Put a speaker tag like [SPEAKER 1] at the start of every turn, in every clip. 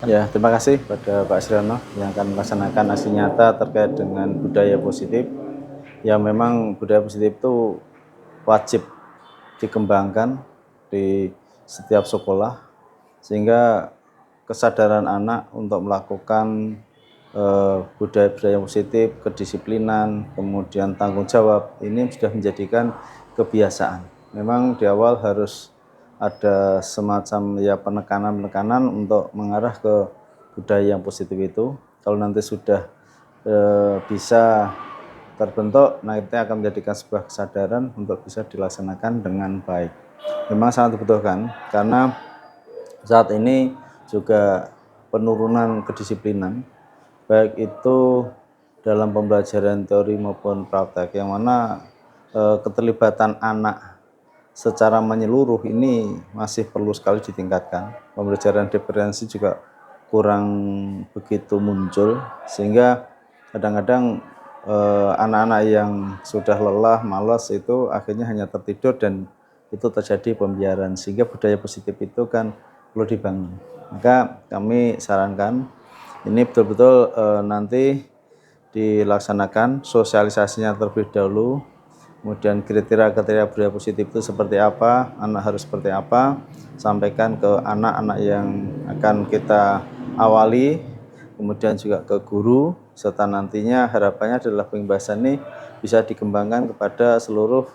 [SPEAKER 1] Ya, terima kasih pada Pak Sirano yang akan melaksanakan aksi nyata terkait dengan budaya positif. Ya, memang budaya positif itu wajib dikembangkan di setiap sekolah, sehingga kesadaran anak untuk melakukan budaya-budaya positif, kedisiplinan, kemudian tanggung jawab, ini sudah menjadikan kebiasaan. Memang di awal harus ada semacam ya penekanan untuk mengarah ke budaya yang positif itu. Kalau nanti sudah bisa terbentuk, nah itu akan menjadikan sebuah kesadaran untuk bisa dilaksanakan dengan baik. Memang sangat dibutuhkan karena saat ini juga penurunan kedisiplinan, baik itu dalam pembelajaran teori maupun praktek, yang mana keterlibatan anak secara menyeluruh ini masih perlu sekali ditingkatkan. Pembelajaran diferensi juga kurang begitu muncul, sehingga kadang-kadang anak-anak yang sudah lelah, malas itu akhirnya hanya tertidur dan itu terjadi pembiaran, sehingga budaya positif itu kan perlu dibangun. Maka kami sarankan ini betul-betul nanti dilaksanakan sosialisasinya terlebih dahulu, kemudian kriteria-kriteria budaya positif itu seperti apa, anak harus seperti apa, sampaikan ke anak-anak yang akan kita awali, kemudian juga ke guru, serta nantinya harapannya adalah pembahasan ini bisa dikembangkan kepada seluruh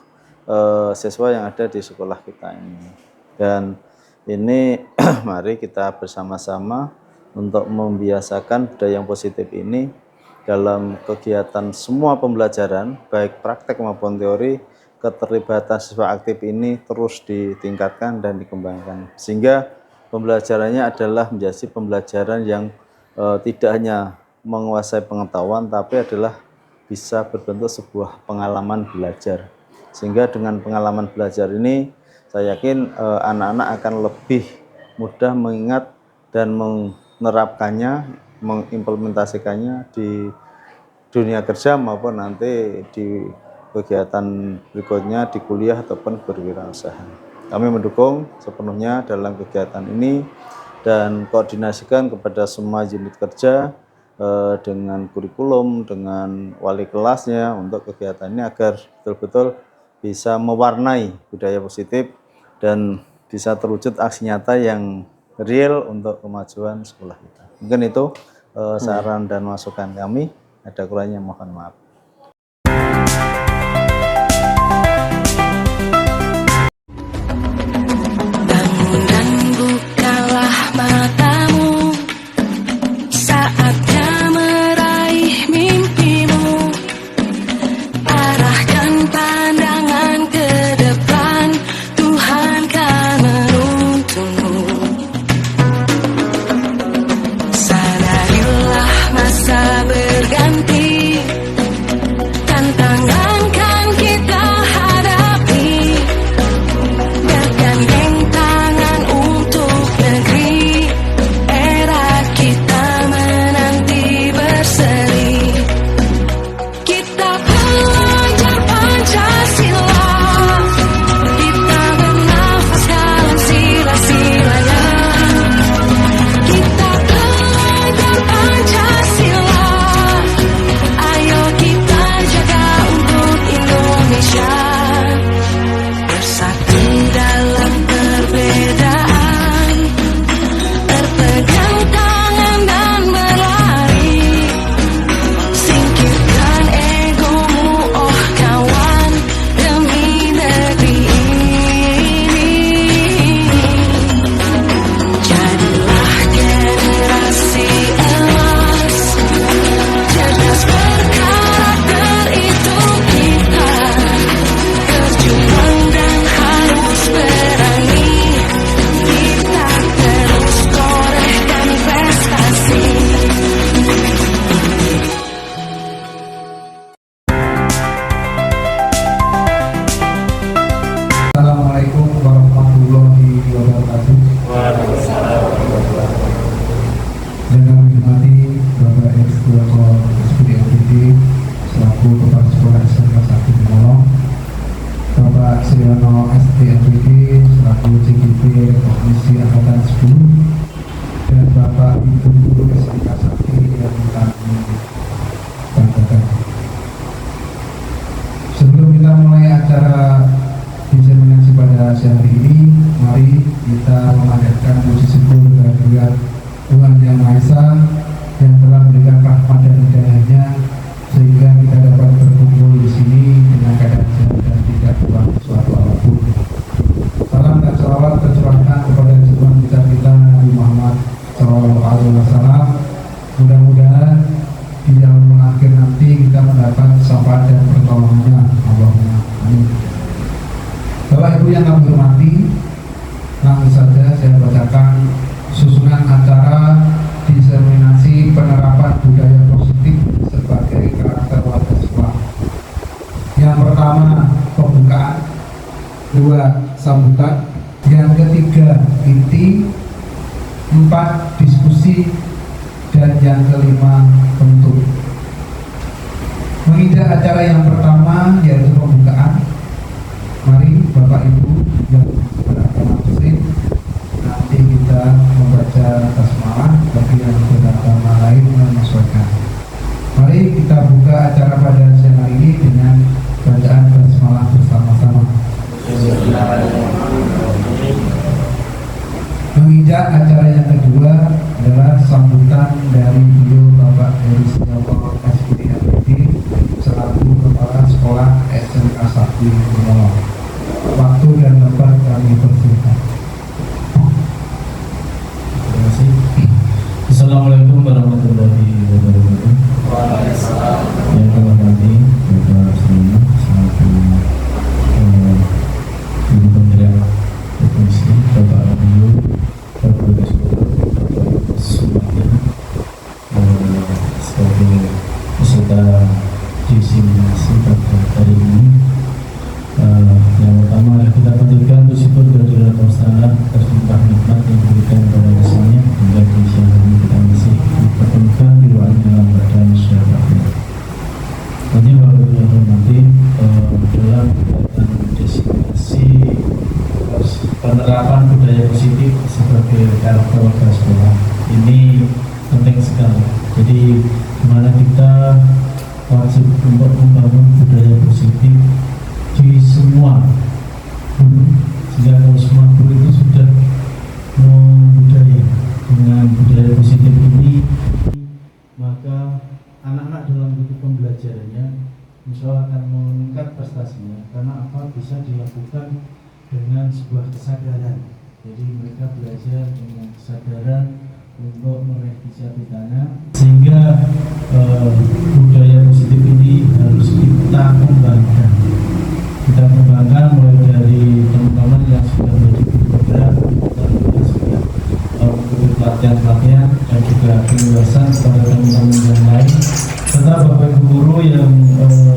[SPEAKER 1] siswa yang ada di sekolah kita ini. Dan ini mari kita bersama-sama untuk membiasakan budaya yang positif ini dalam kegiatan semua pembelajaran, baik praktek maupun teori. Keterlibatan siswa aktif ini terus ditingkatkan dan dikembangkan, sehingga pembelajarannya adalah menjadi pembelajaran yang tidak hanya menguasai pengetahuan, tapi adalah bisa berbentuk sebuah pengalaman belajar. Sehingga dengan pengalaman belajar ini, saya yakin anak-anak akan lebih mudah mengingat dan menerapkannya, mengimplementasikannya di dunia kerja maupun nanti di kegiatan berikutnya di kuliah ataupun berwirausaha. Kami mendukung sepenuhnya dalam kegiatan ini dan koordinasikan kepada semua unit kerja dengan kurikulum, dengan wali kelasnya untuk kegiatan ini agar betul-betul bisa mewarnai budaya positif dan bisa terwujud aksi nyata yang real untuk kemajuan sekolah kita. Mungkin itu saran dan masukan kami. Ada kurangnya mohon maaf.
[SPEAKER 2] Bangun dan bukalah matamu, saatnya meraih mimpimu. Arahkan pandangan ke depan, Tuhan kan menuntunmu. Sadarilah masa berganti,
[SPEAKER 3] akhir nanti kita mendapat syafaat dan pertolongannya. Allahumma amin. Bapak Ibu yang kami hormati, langsung saja saya bacakan susunan acara diseminasi penerapan budaya positif sebagai karakter warga sekolah. Yang pertama pembukaan, dua sambutan, yang ketiga inti, empat diskusi, dan yang kelima penutup. Menginjak acara yang pertama yaitu pembukaan, mari Bapak Ibu yang beragama Muslim, nanti kita membaca basmalah, bagi yang beragama lain menyesuaikan. Mari kita buka acara pada siang hari ini dengan bacaan basmalah bersama-sama. Menginjak acara yang kedua adalah sambutan dari beliau Bapak Heri Setiawan SPDMPD selaku Kepala Sekolah SMK 1 Gunawan. Waktu dan tempat kami persilakan.
[SPEAKER 4] Terima kasih. Assalamualaikum warahmatullahi wabarakatuh. Yang kami hormati Bapak semua selaku Ibu Pemberian Komisi, Bapak Abiyu, Bapak Sekolah, Bapak semuanya, sebagai peserta diseminasi pada hari ini. Yang pertama kita panjatkan bersyukur kehadirat Allah atas limpah nikmat yang diberikan kepada kita semuanya hingga di siang hari ini kita masih dipertemukan di ruang dalam badan syarat. Nanti Bapak Ibu yang hormati, dalam kegiatan diseminasi penerapan budaya positif sebagai karakter warga sekolah ini penting sekali. Jadi dimana kita wajib untuk membangun budaya positif di semua guru, sehingga kalau semua guru itu sudah membudaya dengan budaya positif ini, maka anak-anak dalam bentuk pembelajarannya insya Allah akan meningkat prestasinya. Karena apa? Bisa dilakukan dengan sebuah kesadaran. Jadi mereka belajar dengan kesadaran untuk merevisi habitatnya, sehingga budaya positif ini harus kita kembangkan. Kita kembangkan mulai dari teman-teman yang sudah menjadi guru bergerak, yang sudah mengikuti pelatihan-pelatihan, dan juga penjelasan kepada teman-teman yang lain, serta Bapak Ibu guru yang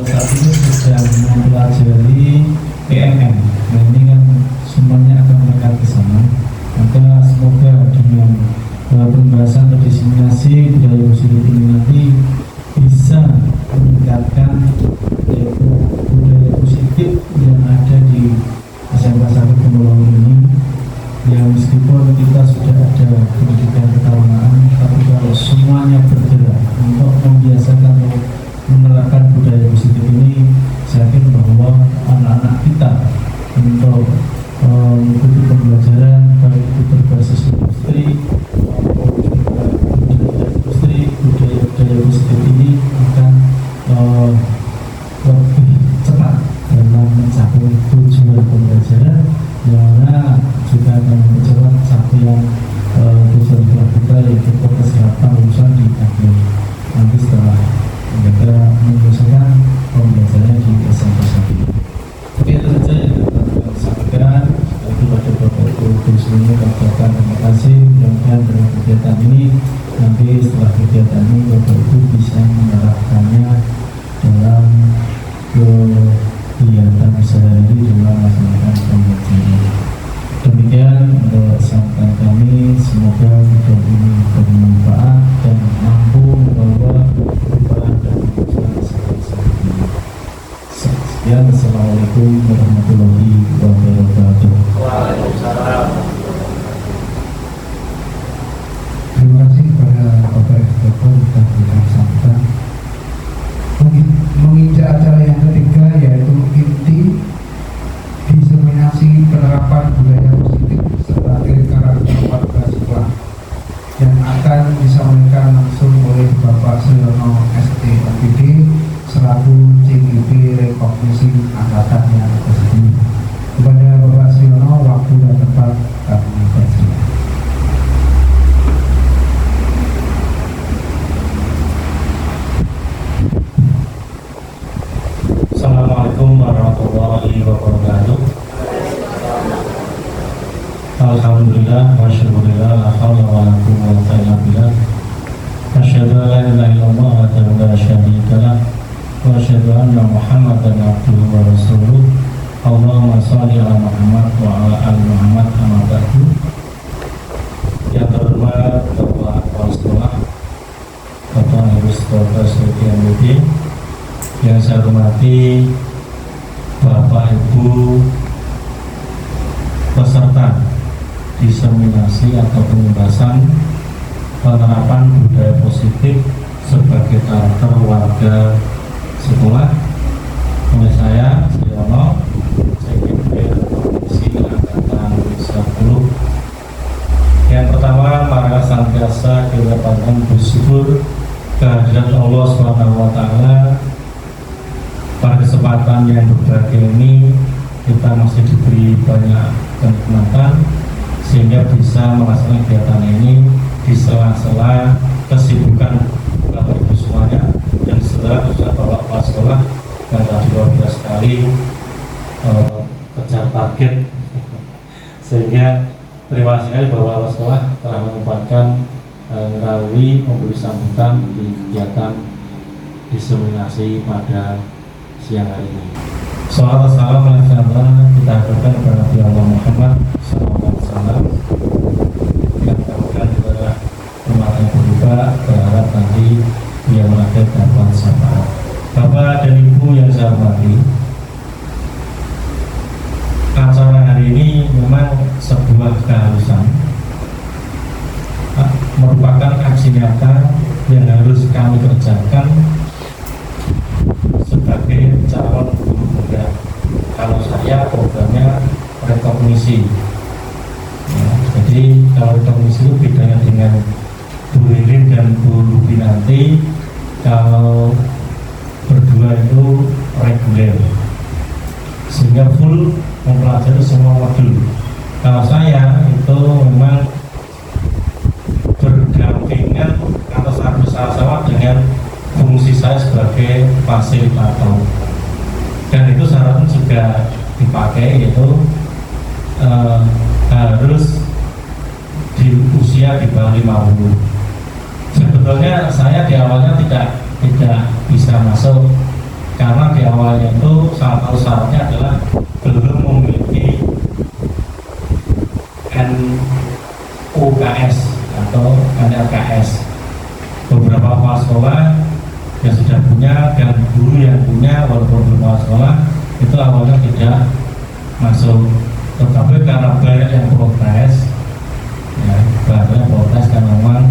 [SPEAKER 4] saat ini sedang mempelajari PMM. Nah ini kan semuanya akan mereka ke sana. Maka semoga dengan pembahasan atau diseminasi budaya positif ini nanti bisa meningkatkan yaitu budaya positif yang ada di SMK 1 Gunawan ini, yang meskipun kita sudah ada pendidikan ketawanaan, tapi kalau semuanya bergerak untuk membiasakan atau menerapkan budaya positif ini, saya yakin bahwa anak-anak kita untuk mengikuti pembelajaran baik itu berbasis industri maupun juga budaya industri, budaya positif ini akan lebih cepat dalam mencapai tujuan pembelajaran, yang mana juga akan mempercepat capaian tujuan kita yaitu kesehatan lulusan di akhir nanti setelah mereka menyelesaikan pembelajarannya di SMK 1. Oke, itu saja yang dapat kami sampaikan. Kepada Bapak Ibu guru semuanya kami ucapkan terima kasih. Mudah-mudahan dengan kegiatan ini nanti setelah kegiatan ini Bapak Ibu bisa menerapkannya dalam kegiatan sehari-hari dalam melaksanakan pembelajaran. Demikian untuk sambutan kami, semoga video ini bermanfaat dan mampu membawa perubahan dan kemajuan sebesar-besarnya. Sekian, Assalamualaikum warahmatullahi wabarakatuh.
[SPEAKER 3] Waalaikumsalam. Terima kasih kepada Bapak Eksekutif dan berikan sambutan. Menginjak acara yang ketiga yaitu inti diseminasi penerapan budaya positif sebagai karakter warga sekolah, yang akan disampaikan langsung oleh Bapak Siono STMPD selaku CGP Rekognisi Angkatan yang ke-10. Kepada Bapak Siono, waktu dan tempat
[SPEAKER 4] Alhamdulillah wa syukurillah la hawla wa la quwwata illa billah. Asyhadu an la ilaha illallah wa la syarika lah wa asyhadu anna Muhammadan abduhu wa rasuluh. Allahumma shalli ala Muhammad wa ala ali Muhammad amma ba'du. Yang terhormat Bapak Kepala Sekolah Bapak Agus Dr. Sultan Budi, yang saya hormati Bapak Ibu peserta diseminasi atau pembahasan penerapan budaya positif sebagai karakter warga sekolah oleh saya, Siono, Sekjen Komisi Angkatan 10. Yang pertama, maka senantiasa kita panjatkan bersyukur kehadirat Allah SWT. Pada kesempatan yang berbahagia ini kita masih diberi banyak kenikmatan sehingga bisa melaksanakan kegiatan ini di sela-sela kesibukan Bapak Ibu semuanya dan setelah Bapak Kepala Sekolah yang tadi luar biasa sekali kejar target sehingga terima kasih sekali Bapak Kepala Sekolah telah menyempatkan melalui memberi sambutan di kegiatan diseminasi pada siang hari ini. Salawat salam alaihi kita haturkan kepada Nabi Allah Muhammad SAW. Yang kemudian adalah umat yang berubah berharap nanti dia mengakhir dapat syafaat. Bapak dan Ibu yang saya hormati, acara hari ini memang sebuah keharusan, merupakan aksi nyata yang harus kami kerjakan sebagai calon guru muda. Kalau saya programnya rekognisi, ya, jadi kalau rekognisi itu bedanya dengan Bu Ririn dan Bu Lubi nanti, kalau berdua itu reguler sehingga full mempelajari semua modul. Kalau saya itu memang berdampingan atau bersama-sama dengan fungsi saya sebagai fasilitator, dan itu syaratnya juga dipakai, yaitu harus di usia di bawah 50. Sebetulnya saya di awalnya tidak bisa masuk karena di awalnya itu salah satu syaratnya adalah belum memiliki NUKS atau NLKS. Beberapa kepala sekolah yang sudah punya dan guru yang punya walaupun belum kepala sekolah itu awalnya tidak masuk, tetapi karena banyak yang protes, ya, banyak yang protes karena memang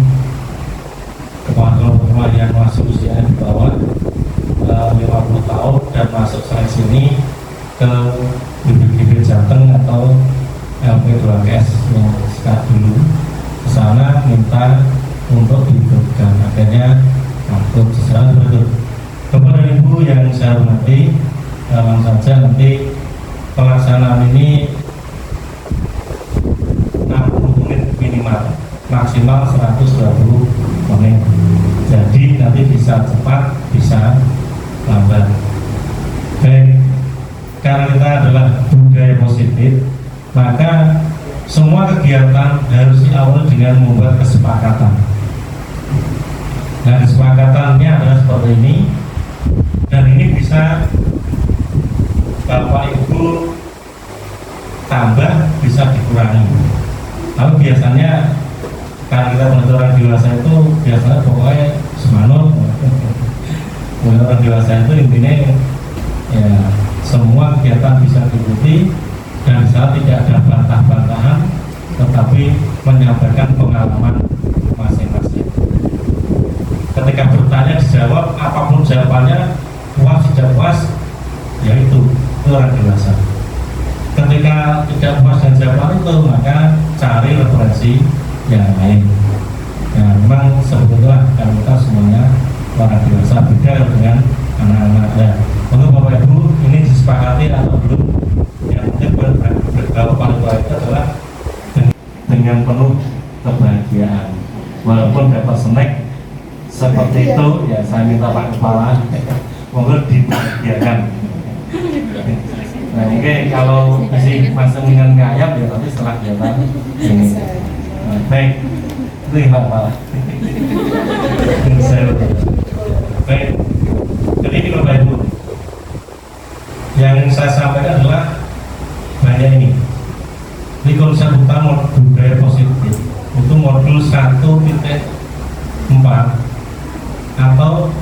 [SPEAKER 4] kepala yang masuk usia di bawah 50 tahun dan masuk seleksi ini ke bibit-bibit Jateng atau LP2KS yang sekat dulu ke sana minta untuk dihidupkan, akhirnya masuk secara betul. Kepada Ibu yang saya hormati, langsung saja nanti pelaksanaan ini 60 menit minimal, maksimal 120 menit. Jadi nanti bisa cepat, bisa lambat. Baik, karena kita adalah budaya positif, maka semua kegiatan harus diawali dengan membuat kesepakatan. Nah, kesepakatannya adalah seperti ini, dan ini bisa Bapak Ibu tambah, bisa dikurangi. Lalu biasanya karena kita orang dewasa itu biasanya pokoknya semangat. Orang dewasa itu intinya ya semua kegiatan bisa diikuti dan bisa tidak ada bantah-bantahan, tetapi menyampaikan pengalaman masing-masing. Ketika bertanya dijawab, apapun jawabannya, puas tidak puas, ya itu orang dewasa. Ketika tidak puas dengan jawaban itu, maka cari referensi yang lain. Nah, memang sebetulnya kita semuanya orang dewasa, beda dengan anak-anak. Ya, untuk Bapak Ibu ini disepakati atau belum? Yang penting bergaul paling baik adalah dengan penuh kebahagiaan. Walaupun dapat snack seperti itu, ya saya minta Pak Kepala monggo dibahagiakan.
[SPEAKER 5] Nah mungkin kalau masih masuk dengan ngayap ya nanti setelah kegiatan ini. Nah, baik, itu ya Pak. Baik, jadi ini Bapak Ibu, yang saya sampaikan adalah banyak ini. Ini konsep utama budaya positif itu modul 1.4 atau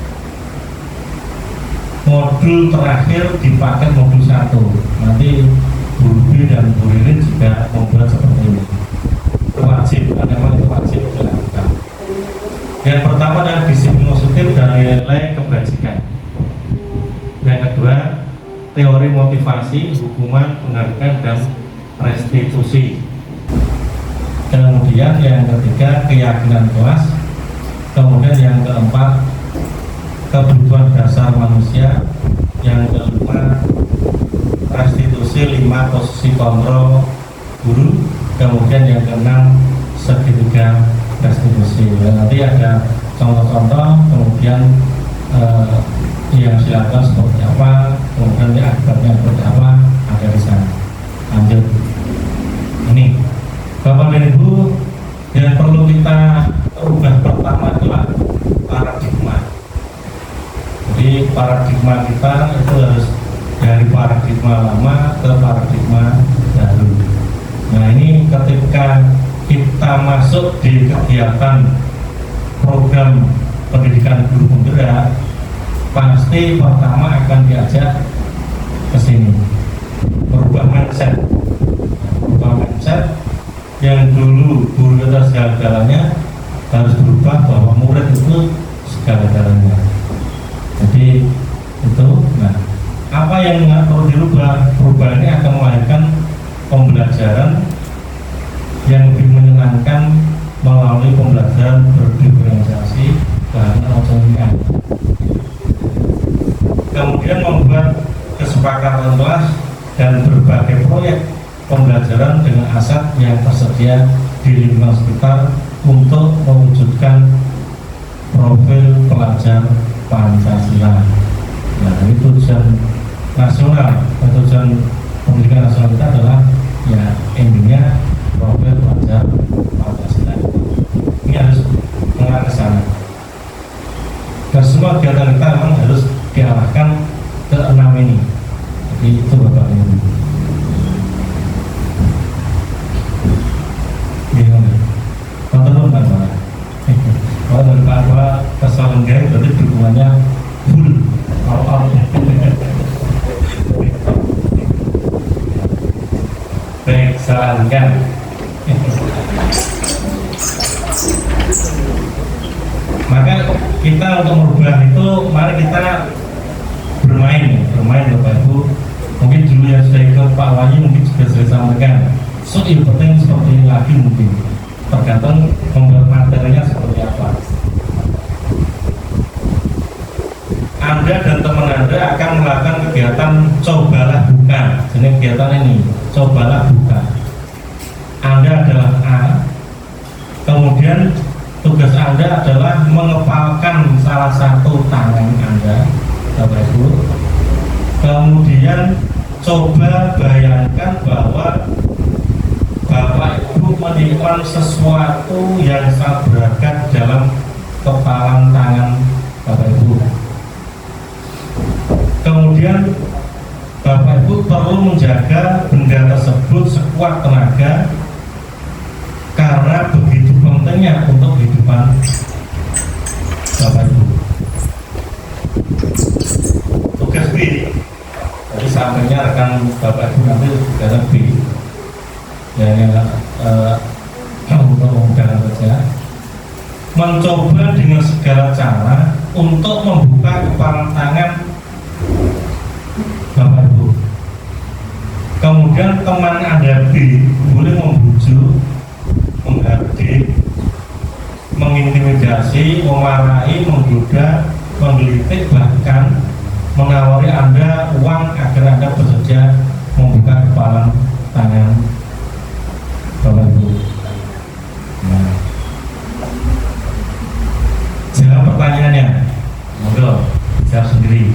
[SPEAKER 5] modul terakhir di paket modul 1. Nanti Bu Ruby dan Bu Ririn juga membuat seperti ini. Wajib, memang itu wajib dilakukan. Yang pertama adalah disiplin positif dan nilai kebajikan. Yang kedua, teori motivasi, hukuman, penghargaan, dan restitusi. Kemudian yang ketiga, keyakinan kelas. Kemudian yang keempat, kebutuhan dasar manusia. Yang kelima, restitusi 5 posisi kontrol guru. Kemudian yang keenam, segitiga restitusi. Nanti ada contoh-contoh, kemudian yang silakan seperti apa, kemudian akibatnya seperti apa, ada di sana. Lanjut. Ini Bapak dan Ibu, yang perlu kita ubah pertama adalah paradigma. Jadi paradigma kita itu harus dari paradigma lama ke paradigma baru. Nah ini ketika kita masuk di kegiatan program pendidikan guru penggerak, pasti pertama akan diajak ke sini merubah mindset. Merubah mindset yang dulu guru itu segala-galanya harus berubah bahwa murid itu segala-galanya. Jadi itu, nah apa yang perlu dirubah? Perubahan ini akan melahirkan pembelajaran yang lebih menyenangkan melalui pembelajaran berdiferensiasi bahan otomatis. Kemudian membuat kesepakatan kelas dan berbagai proyek pembelajaran dengan aset yang tersedia di lingkungan sekitar untuk mewujudkan profil pelajar Pancasila. Nah, ini tujuan nasional, tujuan pendidikan nasional kita adalah ya endingnya profil pelajar Pancasila. Ini harus mengarah ke sana. Dan semua kegiatan kita memang harus diarahkan ke 6 ini. Jadi itu Bapak Ibu. Gimana? Tonton Pak. Kalau dari Pak Arwa ke Salenggai berarti dukungannya full. Baik, sarankan. Maka kita untuk merubah itu, mari kita bermain Bapak Ibu. Mungkin dulu yang sudah ikut Pak Wahyu mungkin sudah saya sampaikan. Yang penting seperti ini lagi mungkin. Tergantung membuat materinya seperti apa. Anda dan teman Anda akan melakukan kegiatan cobalah buka. Jadi kegiatan ini cobalah buka. Anda adalah A. Kemudian tugas Anda adalah mengepalkan salah satu tangan Anda, Bapak Ibu. Kemudian coba bayangkan bahwa Bapak Ibu menyimpan sesuatu yang sangat berharga dalam kepalan tangan Bapak Ibu. Kemudian Bapak Ibu perlu menjaga benda tersebut sekuat tenaga karena begitu pentingnya untuk kehidupan Bapak Ibu. Tugas B, tadi sampainya rekan Bapak Ibu nanti tugas B yang untuk memudahkan kerja, mencoba dengan segala cara untuk membuka kepalan tangan Bapak Ibu. Kemudian teman Anda B boleh membujuk, menghardik, mengintimidasi, memarahi, menggoda, menggelitik, bahkan menawari Anda uang agar Anda bersedia membuka kepalan tangan Bapak Ibu. Nah, jawab pertanyaannya, monggo jawab sendiri.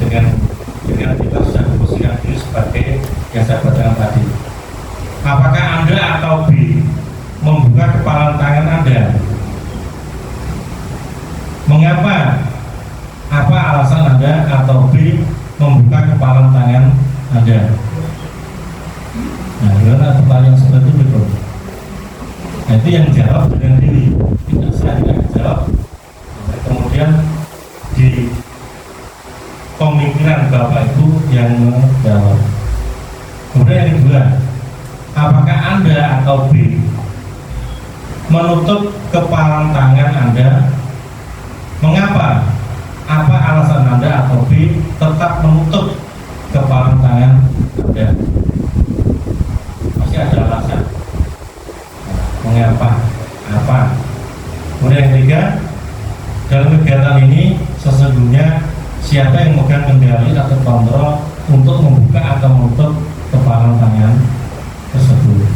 [SPEAKER 5] Dengan kita sudah sebagai yang saya bacakan tadi. Apakah Anda atau B membuka kepalan tangan Anda? Mengapa? Apa alasan Anda atau B membuka kepalan tangan Anda? Nah, karena pertanyaan seperti itu, nah, itu yang jawab dengan diri, tidak saya tidak jawab. Nah, kemudian di pemikiran Bapak Ibu yang menjawab. Kemudian yang kedua, apakah Anda atau B menutup kepalan tangan Anda? Mengapa? Apa alasan Anda atau B tetap menutup kepalan tangan Anda? Pasti ada alasan. Mengapa? Apa? Kemudian yang ketiga, dalam kegiatan ini sesungguhnya siapa yang memegang kendali atau kontrol untuk membuka atau menutup kepalan tangan tersebut?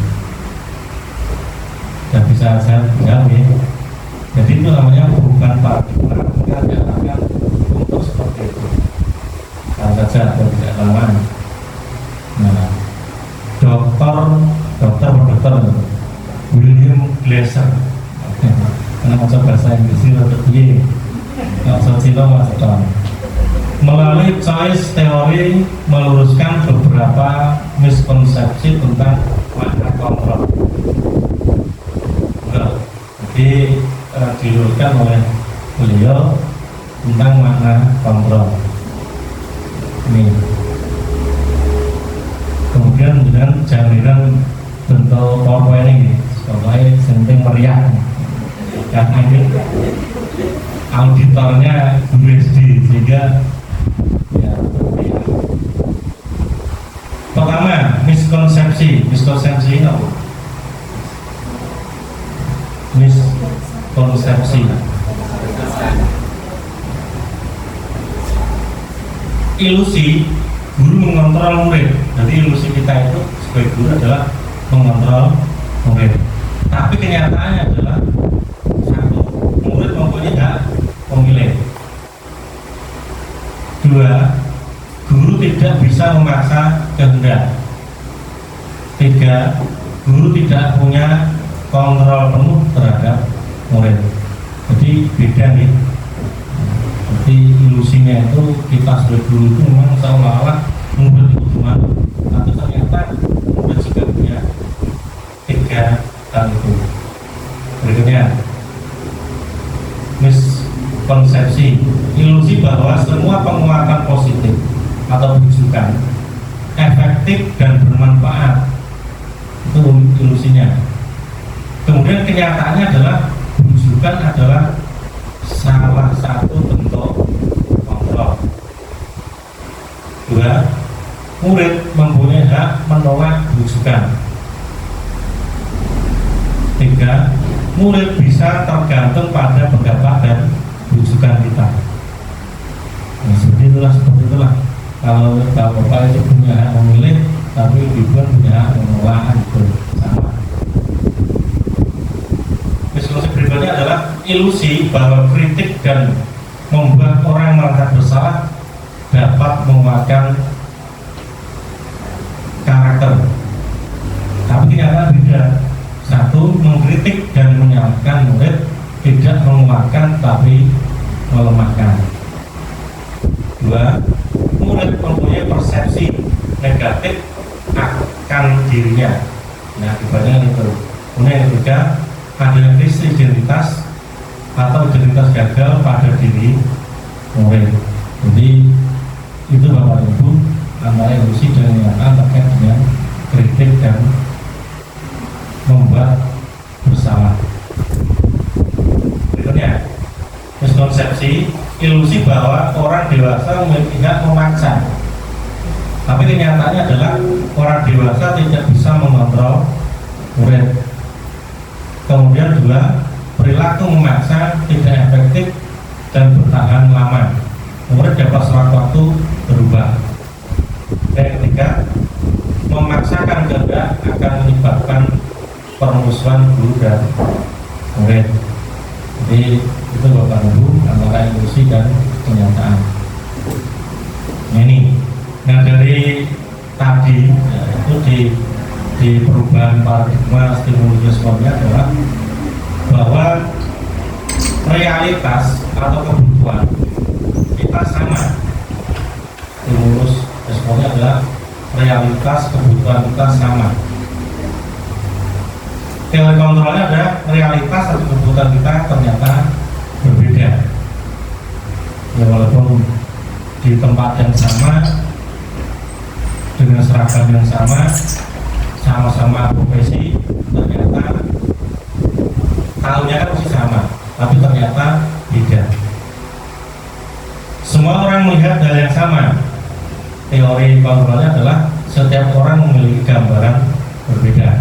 [SPEAKER 5] Dan bisa saya jawab ya. Jadi itu namanya bukan paradigma, kita diarahkan untuk seperti itu. Kalau saja atau tidak lama. Nah, dokter William Glasser, karena masuk bahasa Inggris atau Y, masuk Cina masuk tahun. Melalui choice teori meluruskan beberapa miskonsepsi tentang makna kontrol. Jadi diluruskan oleh beliau tentang makna kontrol. Ini. Kemudian dengan jaminan bentuk PowerPoint ini, supaya penting meriah. Karena ini auditornya USD sehingga ya meriah. Pertama, miskonsepsi ini apa? Miskonsepsi. Ilusi guru mengontrol murid. Jadi ilusi kita itu sebagai guru adalah mengontrol murid. Tapi kenyataannya adalah satu, murid mempunyai hak memilih. Dua, guru tidak bisa memaksa kehendak. Tiga, guru tidak punya kontrol penuh terhadap murid. Jadi beda nih. Jadi ilusinya itu kita sebagai guru itu memang seolah-olah murid itu cuma, tapi ternyata murid juga punya tiga hal itu. Berikutnya, miskonsepsi, ilusi bahwa semua penguatan positif atau bujukan efektif dan bermanfaat. Itu ilusinya. Kemudian kenyataannya adalah bujukan adalah salah satu bentuk kontrol. Dua, murid mempunyai hak menolak bujukan. Tiga, murid bisa tergantung pada pendapat dan bujukan kita. Nah, seperti itulah. Kalau bapak itu punya hak memilih, tapi ibu punya hak menolak, itu sama. Miskonsepsi berikutnya adalah ilusi bahwa kritik dan membuat orang merasa bersalah dapat menguatkan karakter. Tapi kenyataan beda. Satu, mengkritik dan menyalahkan murid tidak menguatkan tapi melemahkan. Dua, murid mempunyai persepsi negatif akan dirinya. Nah, akibatnya itu. Kemudian yang ketiga, ada krisis identitas atau identitas gagal pada diri murid. Jadi itu Bapak Ibu antara ilusi dan kenyataan terkait dengan kritik dan membuat bersalah. Berikutnya, miskonsepsi, ilusi bahwa orang dewasa memiliki hak memaksa. Tapi kenyataannya adalah orang dewasa tidak bisa mengontrol murid. Kemudian dua, perilaku memaksa tidak efektif dan bertahan lama. Murid dapat sewaktu-waktu berubah. Dan ketiga, memaksakan kehendak akan menyebabkan permusuhan guru dan murid. Jadi itu Bapak Ibu antara ilusi dan kenyataan. Nah, ini. Nah, dari perubahan paradigma stimulus responnya adalah bahwa realitas atau kebutuhan kita sama. Stimulus responnya adalah realitas kebutuhan kita sama. Teori kontrolnya adalah realitas atau kebutuhan kita ternyata berbeda. Ya, walaupun di tempat yang sama, dengan seragam yang sama, sama-sama profesi, ternyata tahunnya kan masih sama, tapi ternyata beda. Semua orang melihat hal yang sama. Teori kontrolnya adalah setiap orang memiliki gambaran berbeda.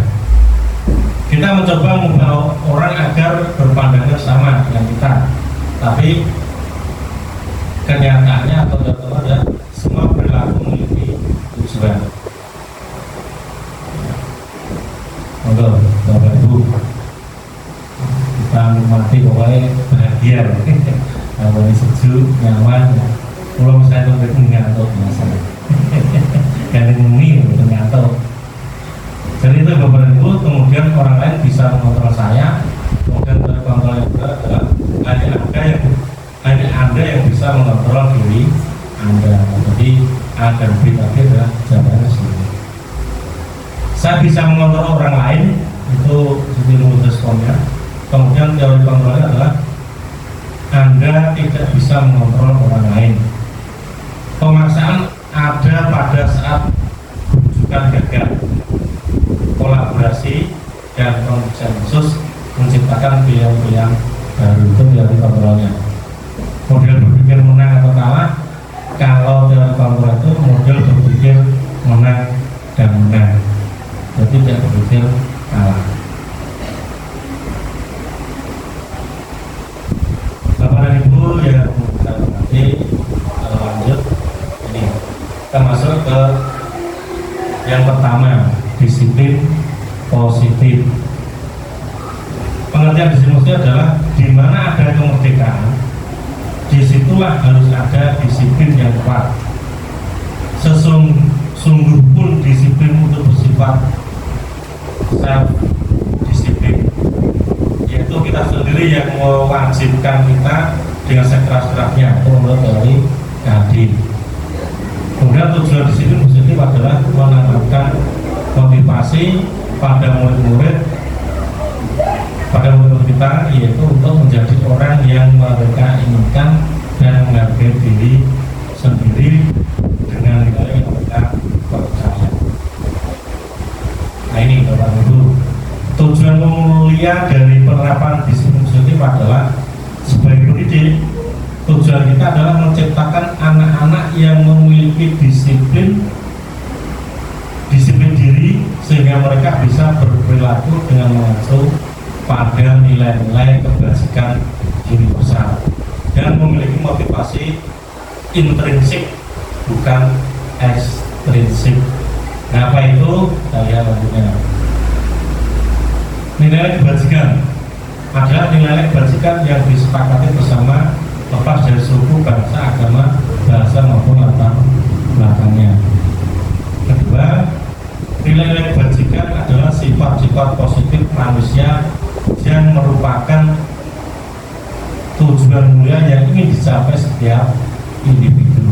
[SPEAKER 5] Kita mencoba membawa orang agar berpandangan sama dengan kita, tapi kenyataannya atau data semua perilaku memiliki tujuan. Monggo, Bapak Ibu, kita menikmati pokoknya bahagia, ini sejuk, nyaman. Kalau saya tuh ngantuk biasa, karena ini ngantuk. Jadi itu Bapak Ibu, kemudian orang lain bisa mengontrol saya, kemudian dari kontrol yang berat adalah hanya Anda yang bisa mengontrol diri Anda. Jadi A dan B tadi adalah jawabannya sendiri. Saya bisa mengontrol orang lain, itu stimulus responnya. Kemudian teori kontrolnya adalah Anda tidak bisa mengontrol orang lain. Pemaksaan ada pada saat rujukan gagal. Kolaborasi dan konsensus menciptakan pilihan-pilihan baru, itu teori kontrolnya. Model berpikir menang atau kalah. Kalau teori kontrol itu model berpikir menang dan menang, jadi tidak berpikir kalah. Bapak dan Ibu yang kita hormati, lanjut ini kita masuk ke yang pertama, disiplin positif. Pengertian disiplin positif adalah di mana ada kemerdekaan, disitulah harus ada disiplin yang kuat. Sesungguh pun disiplin untuk bersifat self disiplin, yaitu kita sendiri yang mewajibkan kita dengan sekeras-kerasnya, itu menurut teori KD. Kemudian tujuan disiplin positif adalah menanamkan motivasi pada murid-murid kita, yaitu untuk menjadi orang yang mereka inginkan dan menghargai diri sendiri dengan nilai yang mereka percaya. Nah ini Bapak Ibu, tujuan mulia dari penerapan disiplin positif adalah sebagai pendidik. Tujuan kita adalah menciptakan anak-anak yang memiliki disiplin diri, sehingga mereka bisa berperilaku dengan mengacu pada nilai-nilai kebajikan universal dan memiliki motivasi intrinsik bukan ekstrinsik. Nah, apa itu? Kita lihat lanjutnya. Nilai kebajikan adalah nilai kebajikan yang disepakati bersama, lepas dari suku, bangsa, agama, bahasa maupun latar belakangnya. Kedua, nilai-nilai kebajikan adalah sifat-sifat positif manusia yang merupakan tujuan mulia yang ingin dicapai setiap individu.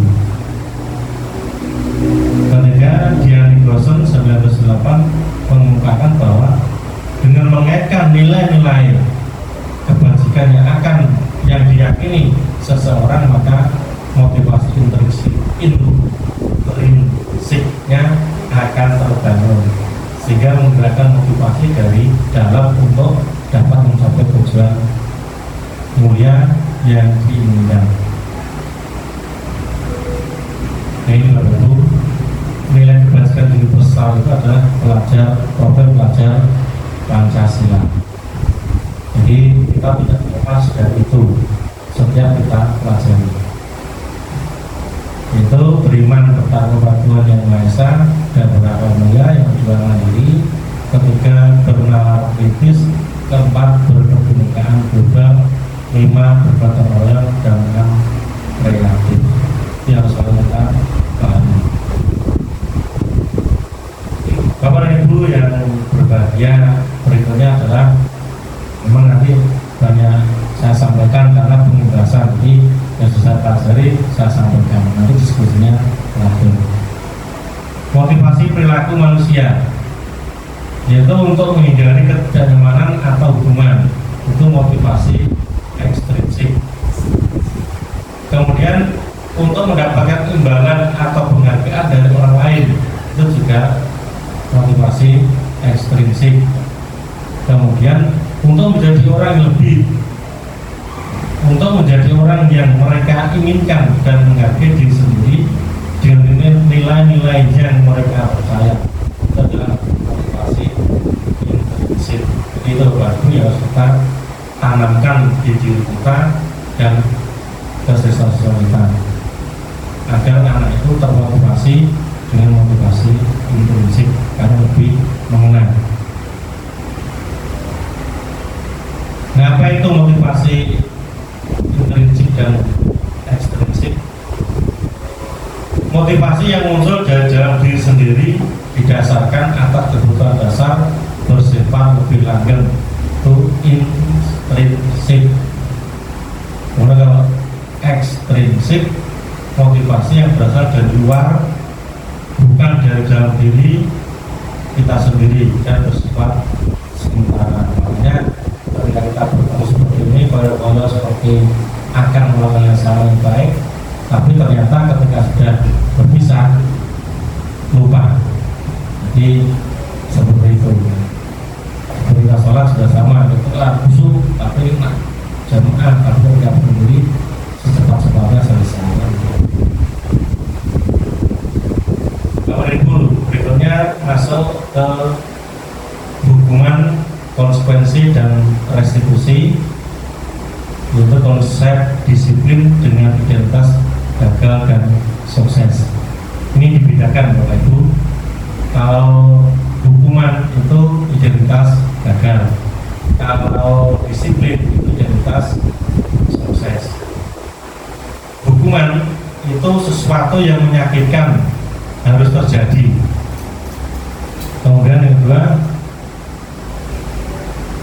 [SPEAKER 5] Ketiga, Gianni Gosson 1908 mengungkapkan bahwa dengan mengaitkan nilai-nilai kebajikan yang diyakini seseorang, maka motivasi intrinsiknya akan terbangun, sehingga menggerakkan motivasi dari dalam untuk dapat mencapai tujuan mulia yang diinginkan. Nah ini Bapak Ibu, nilai kebajikan universal itu adalah profil pelajar Pancasila. Jadi kita tidak lepas dari itu setiap kita pelajari. Itu beriman bertakwa pada Tuhan Yang Maha Esa dan bertakwa mulia yang berjuang mandiri. Ketiga, bernalar kritis. Keempat, berkebinekaan global. 5, bergotong royong. Dan 6, kreatif. Itu yang selalu kita pahami. Bapak dan Ibu yang berbahagia,
[SPEAKER 4] sampaikan. Nanti diskusinya terakhir.
[SPEAKER 5] Motivasi perilaku manusia, yaitu untuk menghindari ketidaknyamanan atau hubungan, itu motivasi ekstrinsik. Kemudian untuk mendapatkan imbalan atau penghargaan dari orang lain, itu juga motivasi ekstrinsik. Kemudian untuk menjadi orang yang lebih, untuk menjadi orang yang mereka inginkan dan menghargai diri sendiri dengan nilai-nilai yang mereka percaya, itu adalah motivasi intrinsik. Itu baru yang harus kita tanamkan di diri kita dan ke siswa-siswa kita, agar anak itu termotivasi dengan motivasi intrinsik karena lebih mengenal. Nah, apa itu motivasi intrinsik dan ekstrinsik? Motivasi yang muncul dari dalam diri sendiri didasarkan atas kebutuhan dasar bersifat lebih langgeng, itu intrinsik. Kemudian kalau ekstrinsik, motivasi yang berasal dari luar, bukan dari dalam diri kita sendiri dan bersifat sementara. Makanya ketika kita bertemu seperti ini, kalau seperti akan melakukan yang sama yang baik, tapi ternyata ketika sudah berpisah lupa. Jadi seperti itu. Ketika sholat sudah sama, itu khusyuk, tapi jamaah, tapi ketika berdiri secepat-cepatnya selesai. Berikutnya masuk ke hukuman, konsekuensi dan restitusi, yaitu konsep disiplin dengan identitas gagal dan sukses. Ini dibedakan Bapak Ibu. Kalau hukuman itu identitas gagal, kalau disiplin itu identitas sukses. Hukuman itu sesuatu yang menyakitkan, harus terjadi. Kemudian yang kedua,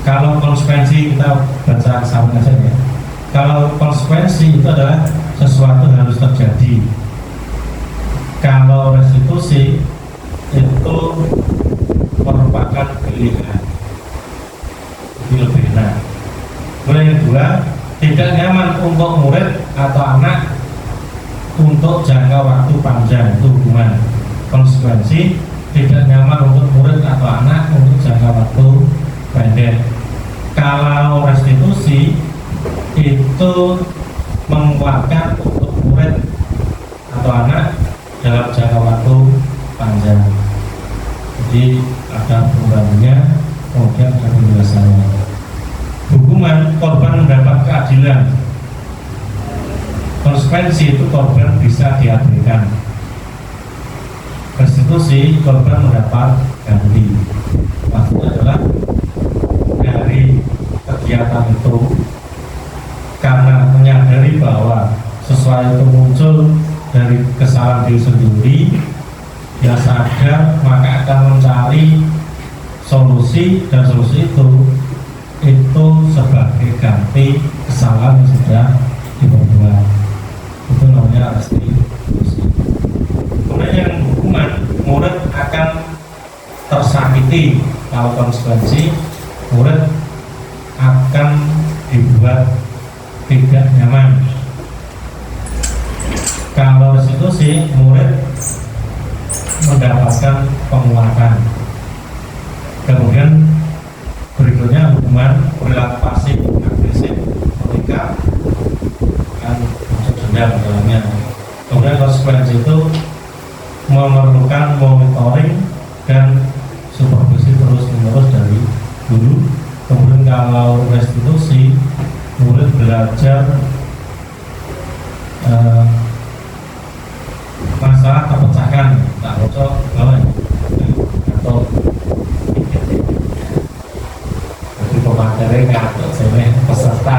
[SPEAKER 5] kalau konsekuensi, kita baca sama saja. Kalau konsekuensi itu adalah sesuatu yang harus terjadi. Kalau restitusi itu merupakan pilihan. Ini lebih enak. Kemudian yang kedua, tidak nyaman untuk murid atau anak untuk jangka waktu panjang, itu hukuman. Konsekuensi, tidak nyaman untuk murid atau anak untuk jangka waktu pendek. Kalau restitusi itu menguatkan untuk murid atau anak dalam jangka waktu panjang. Jadi ada perubahannya, kemudian ada penjelasannya. Hukuman, korban mendapat keadilan. Konsekuensi itu korban bisa diabaikan. Restitusi, korban mendapat ganti. Maksudnya adalah dari kegiatan itu, karena menyadari bahwa sesuatu itu muncul dari kesalahan diri sendiri, dia sadar, maka akan mencari solusi, dan solusi itu sebagai ganti kesalahan yang sudah diperbuat. Itu namanya restitusi. Kemudian yang hukuman, murid akan tersakiti. Kalau konsekuensi, murid akan dibuat tidak nyaman. Kalau restitusi, murid mendapatkan penguatan. Kemudian berikutnya hukuman perilaku pasif agresif, ketika kan masuk dendam dalamnya. Kemudian konsekuensi itu memerlukan monitoring dan supervisi terus-menerus dari guru. Kemudian kalau restitusi, murid belajar masalah terpecahkan, tak bocor bawah atau jadi pemateri ngantuk saya peserta.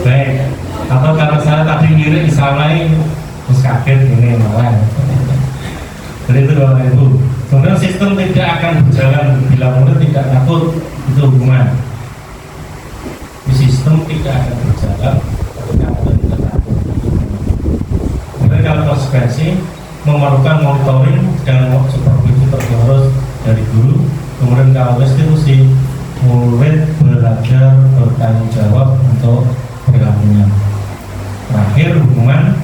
[SPEAKER 5] Baik, atau kalau saya tadi ngirim disalai terus kaget ini malah. Jadi itu Bapak Ibu. Kemudian sistem tidak akan berjalan bila murid tidak takut, itu hukuman. Sistem tidak akan berjalan ketika murid tidak takut. konsekuensi memerlukan monitoring dan supervisi terus dari guru. Kemudian kalau restitusi, murid belajar bertanggung jawab untuk perilakunya. Terakhir, hukuman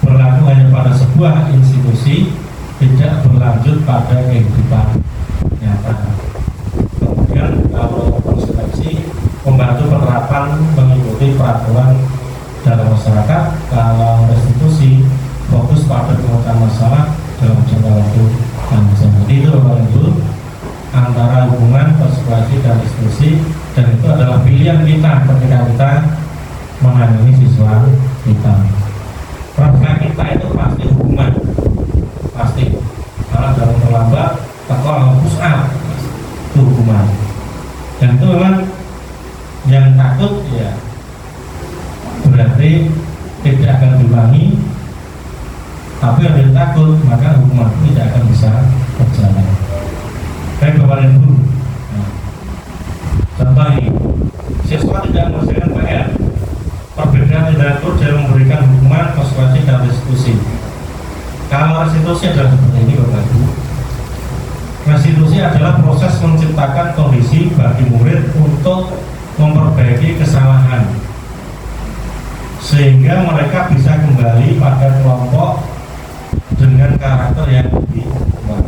[SPEAKER 5] berlaku hanya pada sebuah institusi, tidak berlanjut pada kehidupan nyata. Kemudian kalau konsekuensi membantu penerapan mengikuti peraturan dalam masyarakat. Kalau restitusi fokus pada pemecahan masalah dalam jangka waktu panjang. Jadi itu Bapak Ibu, antara hubungan konsekuensi dan restitusi, dan itu adalah pilihan kita ketika kita menangani siswa kita. Refleks kita itu pasti hukuman, pasti. Kalau dalam terlambat, tekol, push up, itu hukuman. Dan itu memang yang takut ya berarti tidak akan diulangi, tapi yang takut maka hukuman itu tidak akan bisa berjalan. Baik Bapak dan Ibu, contoh ini, siswa tidak mengerjakan PR, perbedaan tindakan dalam memberikan hukuman, konsekuensi dan restitusi. Kalau restitusi adalah seperti ini Bapak Ibu. Restitusi adalah proses menciptakan kondisi bagi murid untuk memperbaiki kesalahan, sehingga mereka bisa kembali pada kelompok dengan karakter yang lebih kuat.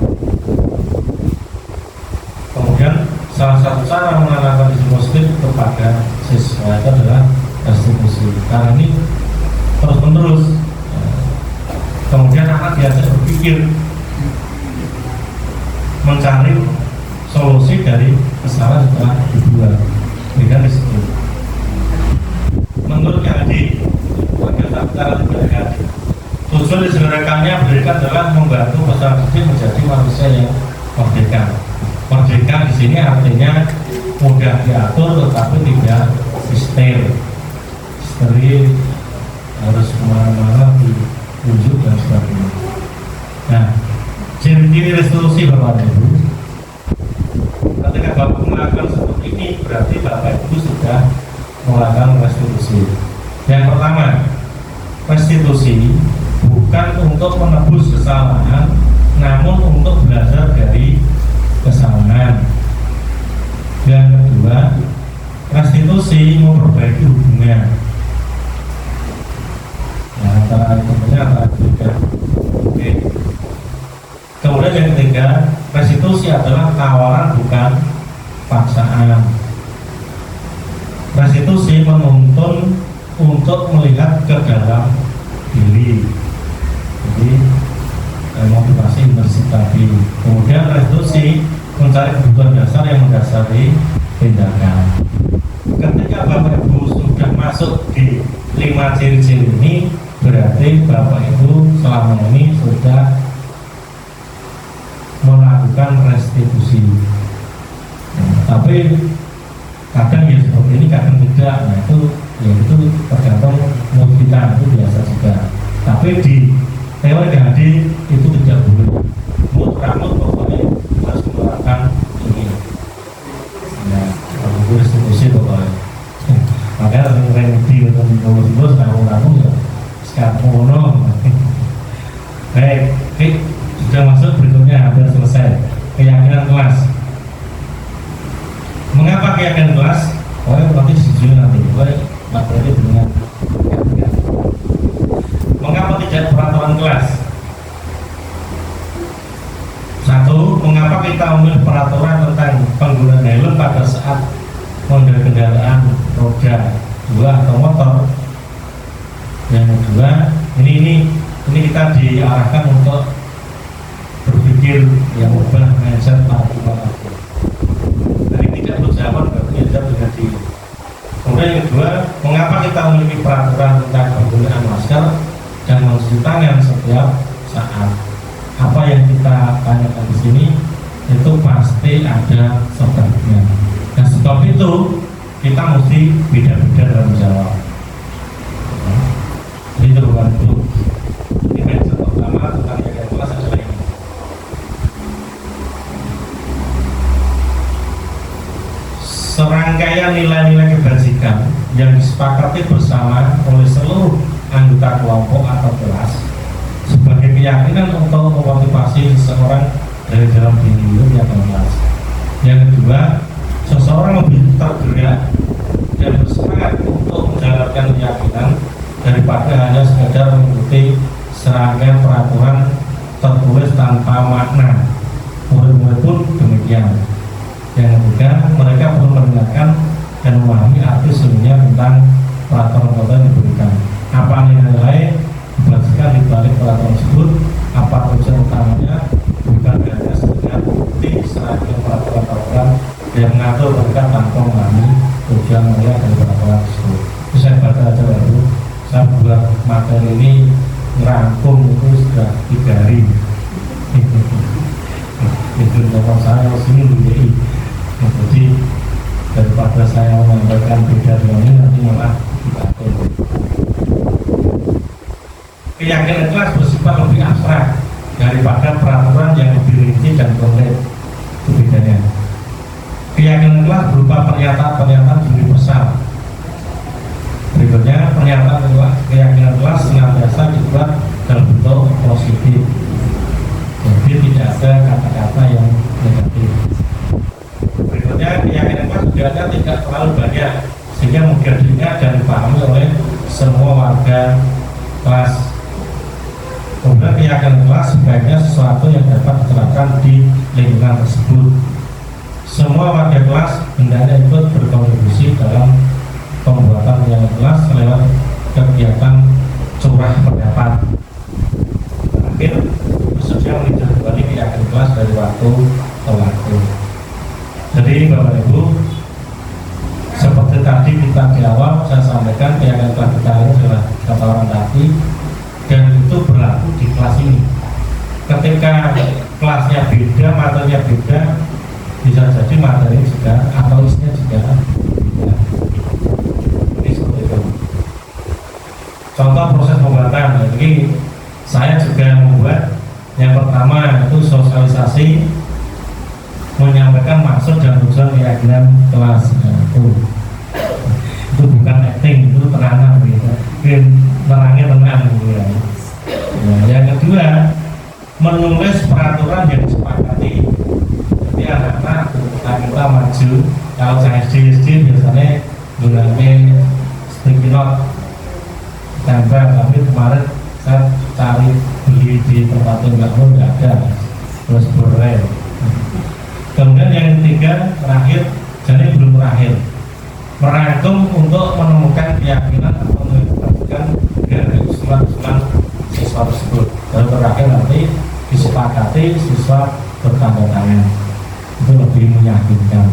[SPEAKER 5] Kemudian salah satu cara menanamkan isi positif kepada siswa itu adalah restitusi. Karena ini terus menerus, kemudian anak diajak berpikir, mencari solusi dari kesalahan setelah dibuat dengan restitusi. Menurut KHD, wakil cara KHD, tujuan diselenggarakannya pendidikan adalah membantu peserta didik menjadi manusia yang merdeka. Merdeka di sini artinya mudah diatur tetapi tidak steril. Steril harus kemana-mana ditunjuk dan sebagainya. Nah, ciri-ciri restitusi Bapak Ibu, ketika Bapak melakukan seperti ini berarti Bapak Ibu sudah melakukan restitusi. Yang pertama, restitusi bukan untuk menebus kesalahan, namun untuk belajar dari kesalahan. Yang kedua, restitusi memperbaiki hubungan. Nah, antara ketiga. Oke. Kemudian yang ketiga, restitusi adalah tawaran bukan paksaan. Restitusi menuntun untuk melihat ke dalam diri. Jadi motivasi intrinsik tadi. Kemudian restitusi mencari kebutuhan dasar yang mendasari tindakan. Ketika Bapak Ibu sudah masuk di 5 ciri-ciri ini, berarti Bapak Ibu selama ini sudah melakukan restitusi. Tapi kadang ya seperti ini, kadang tidak. Nah itu tergantung mood kita, itu biasa juga. Tapi di teori KHD itu tidak boleh. Mood pokoknya harus melakukan ini. Nah, kalau restitusi pokoknya. Makanya remedi untuk terus kamu ya sekarang mono. Baik, sudah masuk berikutnya, hampir selesai. Keyakinan kelas. Mengapa keyakinan kelas? Nanti disetujui nanti. Materi dengan keyakinan. Mengapa tidak peraturan kelas? Satu, mengapa kita memilih peraturan tentang penggunaan helm pada saat mengendarai kendaraan roda 2 atau motor? Yang kedua, ini kita diarahkan untuk berpikir yang ubah mindset para pelaku. Dari tidak berjawaban berarti jawab dengan diri. Kemudian yang kedua, mengapa kita memiliki peraturan tentang penggunaan masker dan mencuci tangan setiap saat? Apa yang kita tanyakan di sini itu pasti ada sebabnya. Nah, sebab itu kita mesti beda-beda dalam menjawab. Jadi itu bukan itu. Ini mindset pertama tentang keyakinan kelas adalah ini. Serangkaian nilai-nilai kebajikan yang disepakati bersama oleh seluruh anggota kelompok atau kelas sebagai keyakinan untuk memotivasi seseorang dari dalam diri itu piagam kelas. Yang kedua, seseorang lebih tergerak dan bersemangat untuk menjalankan keyakinan daripada hanya sekedar mengikuti serangkaian peraturan tertulis tanpa makna. Murid-murid pun demikian. Yang ketiga, mereka perlu mendengarkan dan memahami arti sesungguhnya tentang peraturan-peraturan yang diberikan. Apa nilai-nilai dibagikan di balik peraturan tersebut, apa tujuan utamanya, bukan hanya sekedar mengikuti serangkaian peraturan-peraturan yang mengatur mereka tanpa memahami tujuan mereka dari peraturan tersebut. Itu saya baca aja baru. Saya buat materi ini ngerangkum itu sudah 3 hari. Itu nomor saya sini DI. Jadi daripada saya menyampaikan beda dengan ini nanti malah dibatin. Keyakinan kelas bersifat lebih abstrak daripada peraturan yang lebih rinci dan konkret. Itu bedanya. Keyakinan kelas berupa pernyataan-pernyataan lebih besar. Berikutnya, pernyataan keyakinan kelas senantiasa dibuat dalam bentuk positif. Jadi tidak ada kata-kata yang negatif. Berikutnya, keyakinan kelas juga tidak terlalu banyak sehingga mudah diingat dan dipahami oleh semua warga kelas. Kemudian keyakinan kelas sebaiknya sesuatu yang dapat diterapkan di lingkungan tersebut. Semua warga kelas hendaknya ikut berkontribusi dalam pembuatan keyakinan kelas lewat kegiatan curah pendapat. Terakhir, bersedia meninjau kembali keyakinan kelas dari waktu ke waktu. Jadi Bapak Ibu, seperti tadi kita di awal saya sampaikan keyakinan kelas kita ini adalah kata orang tadi, dan itu berlaku di kelas ini. Ketika kelasnya beda, materinya beda, bisa jadi materi juga atau isinya juga beda. Ini seperti itu. Contoh proses pembuatan. Jadi saya juga membuat yang pertama itu sosialisasi, menyampaikan maksud dan tujuan keyakinan kelas. Itu bukan acting, itu terangan gitu. Terangnya tenang gitu ya. Nah, yang kedua, menulis peraturan yang disepakati. Jadi anak-anak kita maju. Kalau saya SD biasanya gunakan sticky note tempel, tapi kemarin saya cari beli di tempat yang nggak ada, terus berrel. Kemudian yang ketiga, terakhir, jadi belum terakhir, merangkum untuk menemukan keyakinan atau menentukan dari usulan-usulan siswa tersebut. Dan terakhir nanti disepakati siswa bertanda tangan. Itu lebih meyakinkan.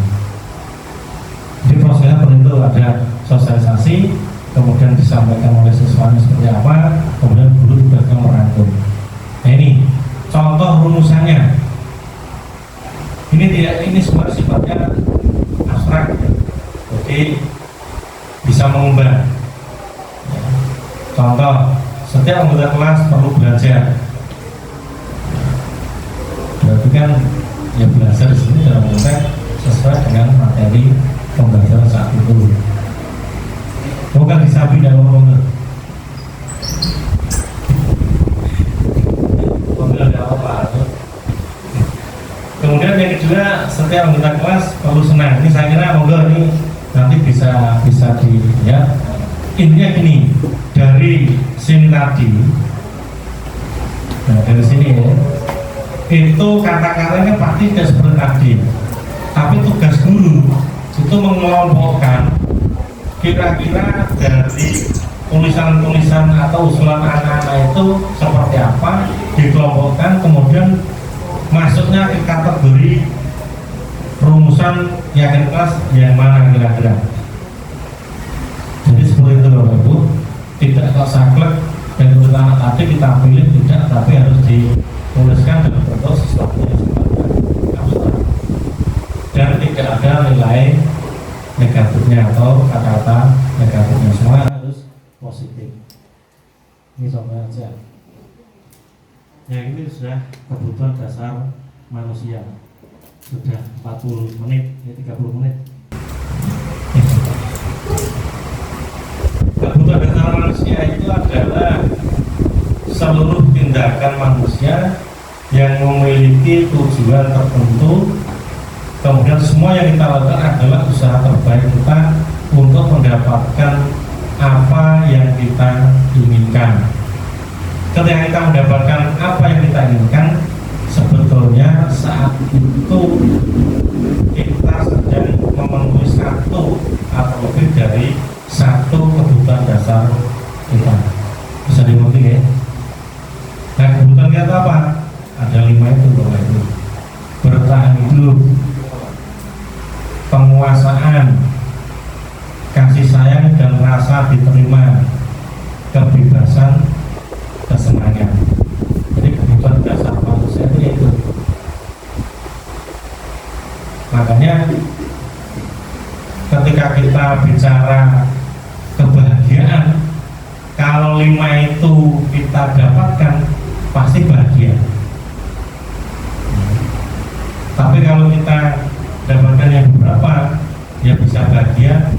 [SPEAKER 5] Jadi prosesnya seperti itu, ada sosialisasi, kemudian disampaikan oleh siswanya seperti apa, kemudian guru tugasnya merangkum. Nah ini contoh rumusannya. Ini semua sifatnya abstrak, jadi bisa mengubah. Contoh, setiap anggota kelas perlu belajar. Berarti kan ya belajar di sini dalam konteks sesuai dengan materi pembelajaran saat itu. Bukan disamping dalam ngomong. Kemudian yang kedua, setiap anggota kelas perlu senang. Ini saya kira monggo ini nanti bisa di ya. Intinya gini, dari sini tadi, nah dari sini ya, itu kata-katanya pasti tidak seperti tadi. Tapi tugas guru itu mengelompokkan kira-kira dari tulisan-tulisan atau usulan anak-anak itu seperti apa, dikelompokkan, kemudian masuknya ke kategori rumusan keyakinan kelas yang mana kira-kira. Jadi seperti itu Bapak Ibu, tidak tersaklek dan tulisan anak tadi kita pilih tidak, tapi harus dituliskan dalam bentuk sesuatu yang sifatnya abstrak dan tidak ada nilai negatifnya atau kata-kata negatifnya, semua harus positif. Ini contohnya aja. Yang ini sudah kebutuhan dasar manusia. Sudah 40 menit, ya 30 menit. Kebutuhan dasar manusia itu adalah seluruh tindakan manusia yang memiliki tujuan tertentu, kemudian semua yang kita lakukan adalah usaha terbaik kita untuk mendapatkan apa yang kita inginkan. Ketika kita mendapatkan apa yang kita inginkan, sebetulnya saat itu kita sedang memenuhi satu atau lebih dari satu kebutuhan dasar kita. Bisa dimengerti ya? Nah, kebutuhan kita apa? Ada 5 itu, Bapak Ibu. Bertahan hidup, penguasaan, kasih sayang dan rasa diterima, kebebasan, kesenangan. Jadi kebutuhan dasar manusia itu. Makanya ketika kita bicara kebahagiaan, kalau 5 itu kita dapatkan pasti bahagia. Tapi kalau kita dapatkan yang beberapa, ya bisa bahagia,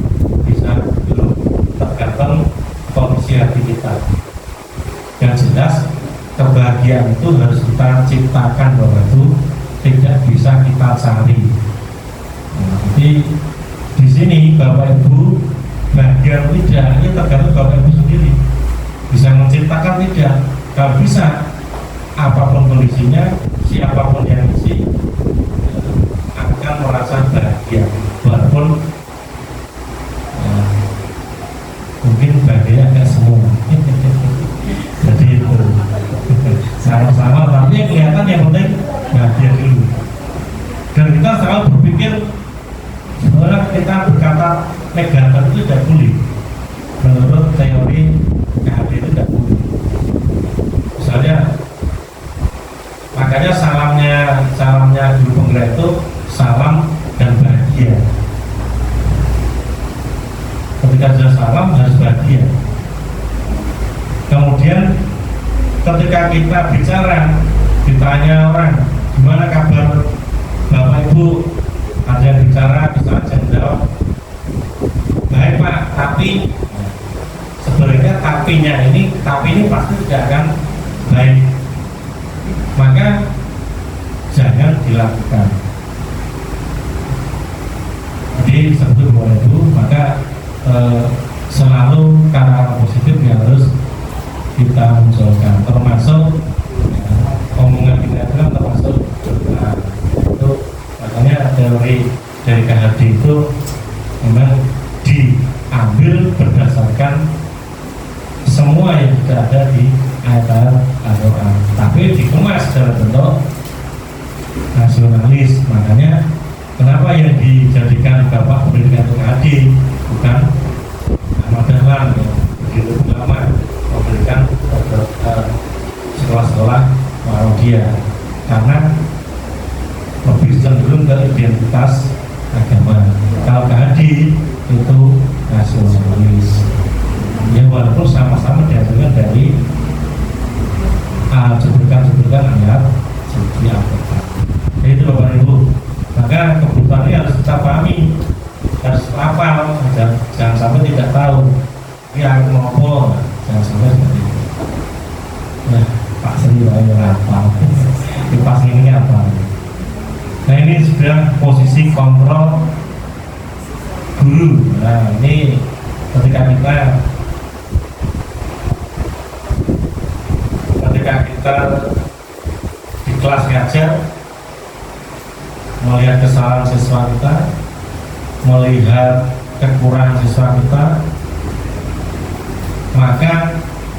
[SPEAKER 5] bisa belum, tergantung kondisi hati kita. Yang jelas kebahagiaan itu harus kita ciptakan, Bapak Ibu, tidak bisa kita cari. Nah, jadi di sini Bapak Ibu bahagia atau tidak, ini tergantung Bapak Ibu sendiri. Bisa menciptakan tidak? Kalau bisa, apapun kondisinya, siapapun yang isi, akan merasa bahagia. Walaupun mungkin bahagia agak semua. Jadi itu sama-sama, tapi yang kelihatan yang penting bahagia dulu. Dan kita selalu berpikir sebenarnya kita berkata negatif itu tidak boleh. Menurut teori KHD itu tidak boleh. Misalnya, makanya salamnya Guru Penggerak itu salam dan bahagia. Ketika sudah salam harus bahagia. Kemudian ketika kita bicara, ditanya orang gimana kabar Bapak Ibu, ada yang bicara, bisa aja jawab baik Pak, tapi sebenarnya tapi ini pasti tidak akan baik, maka jangan dilakukan. Jadi sebelum Bapak Ibu, maka selalu kata positif yang harus kita munculkan, termasuk omongan kita itu kan termasuk itu. Makanya teori dari KHD itu memang diambil berdasarkan semua yang sudah ada di ayat-ayat Al-Quran, tapi dikemas dalam bentuk nasionalis. Makanya kenapa yang dijadikan Bapak Pendidikan itu KHD bukan Ahmad Dahlan ya, begitu lama memberikan sekolah-sekolah Muhammadiyah, karena lebih cenderung ke identitas agama. Kalau KHD itu nasionalis. Ya walaupun sama-sama dihasilkan dari cuplikan ayat suci Al-Quran. Itu Bapak Ibu. Maka kebutuhan ini harus kita pahami, harus hafal, jangan sampai tidak tahu. Ya ngopo, jangan sampai seperti itu. Nah, Pak Sri yang hafal. Pas ini apa? Nah ini sudah posisi kontrol guru. Nah ini ketika kita di kelas ngajar, melihat kesalahan siswa kita, melihat kekurangan siswa kita, maka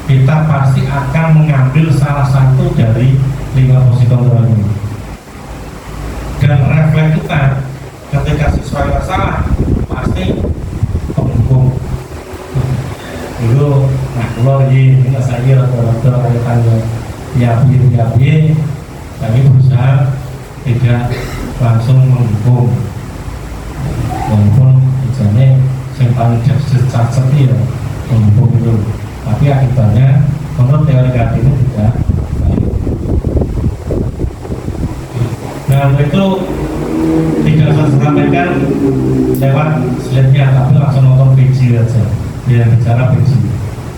[SPEAKER 5] kita pasti akan mengambil salah satu dari 5 posisi kontrol ini. Dan refleks kita ketika siswa kita salah pasti penghukum. Dulu, nah keluar ini saya rata-rata kayak tanya piye, kami berusaha tidak langsung menghukum. Walaupun misalnya yang paling cacat ya menghukum itu, tapi akibatnya menurut teori KHD ini tidak baik. Nah itu tidak saya sampaikan lewat slide-nya, tapi langsung nonton PJ aja, dia bicara PJ.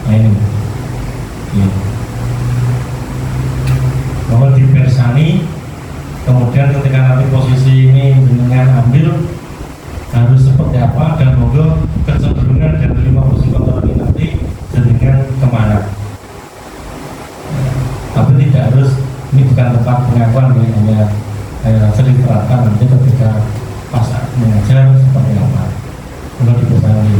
[SPEAKER 5] Nah ini ya. menangani, kemudian ketika nanti posisi ini dengan ambil harus seperti apa, dan monggo kecenderungan dari 5 kursi kontrol ini nanti jenengan kemana. Tapi tidak harus, ini bukan tempat pengakuan, ini hanya sering terapkan nanti ketika pas mengajar seperti apa. Monggo dipersani.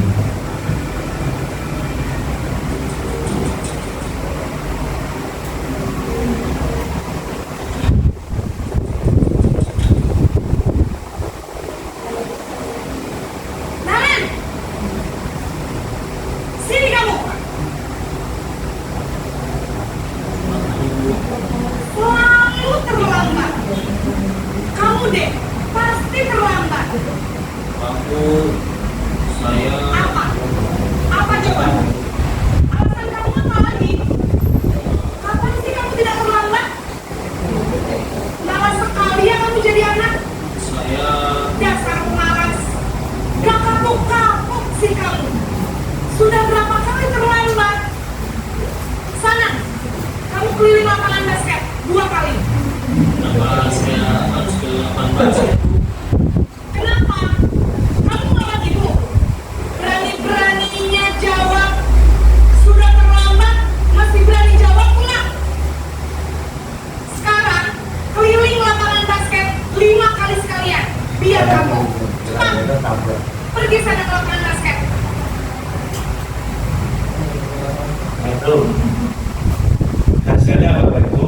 [SPEAKER 6] Sudah berapa kali terlambat? Sana, kamu keliling lapangan basket 2 kali.
[SPEAKER 7] Kenapa saya harus ke lapangan basket?
[SPEAKER 6] Kenapa? Kamu ngelawan ibu? Berani-beraninya jawab. Sudah terlambat, masih berani jawab pula. Sekarang, keliling lapangan basket 5 kali sekalian. Biar kamu cepat pergi sana ke lapangan basket.
[SPEAKER 5] Itu hasilnya apa itu?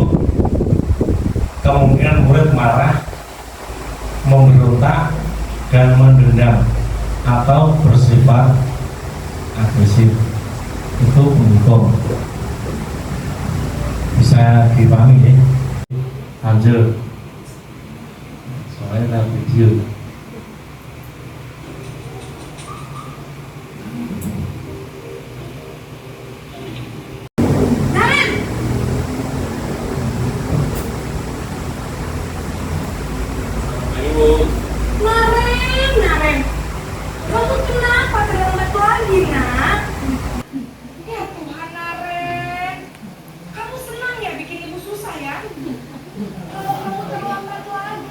[SPEAKER 5] Kemungkinan murid marah, memberontak, dan mendendam atau bersifat agresif. Itu penghukum. Bisa dipahami ya? Lanjut. Soalnya ada video.
[SPEAKER 6] Naren, kamu kenapa terlambat lagi, nak? Ya Tuhan, Naren, kamu senang ya bikin ibu susah ya? Kalau kamu terlambat lagi,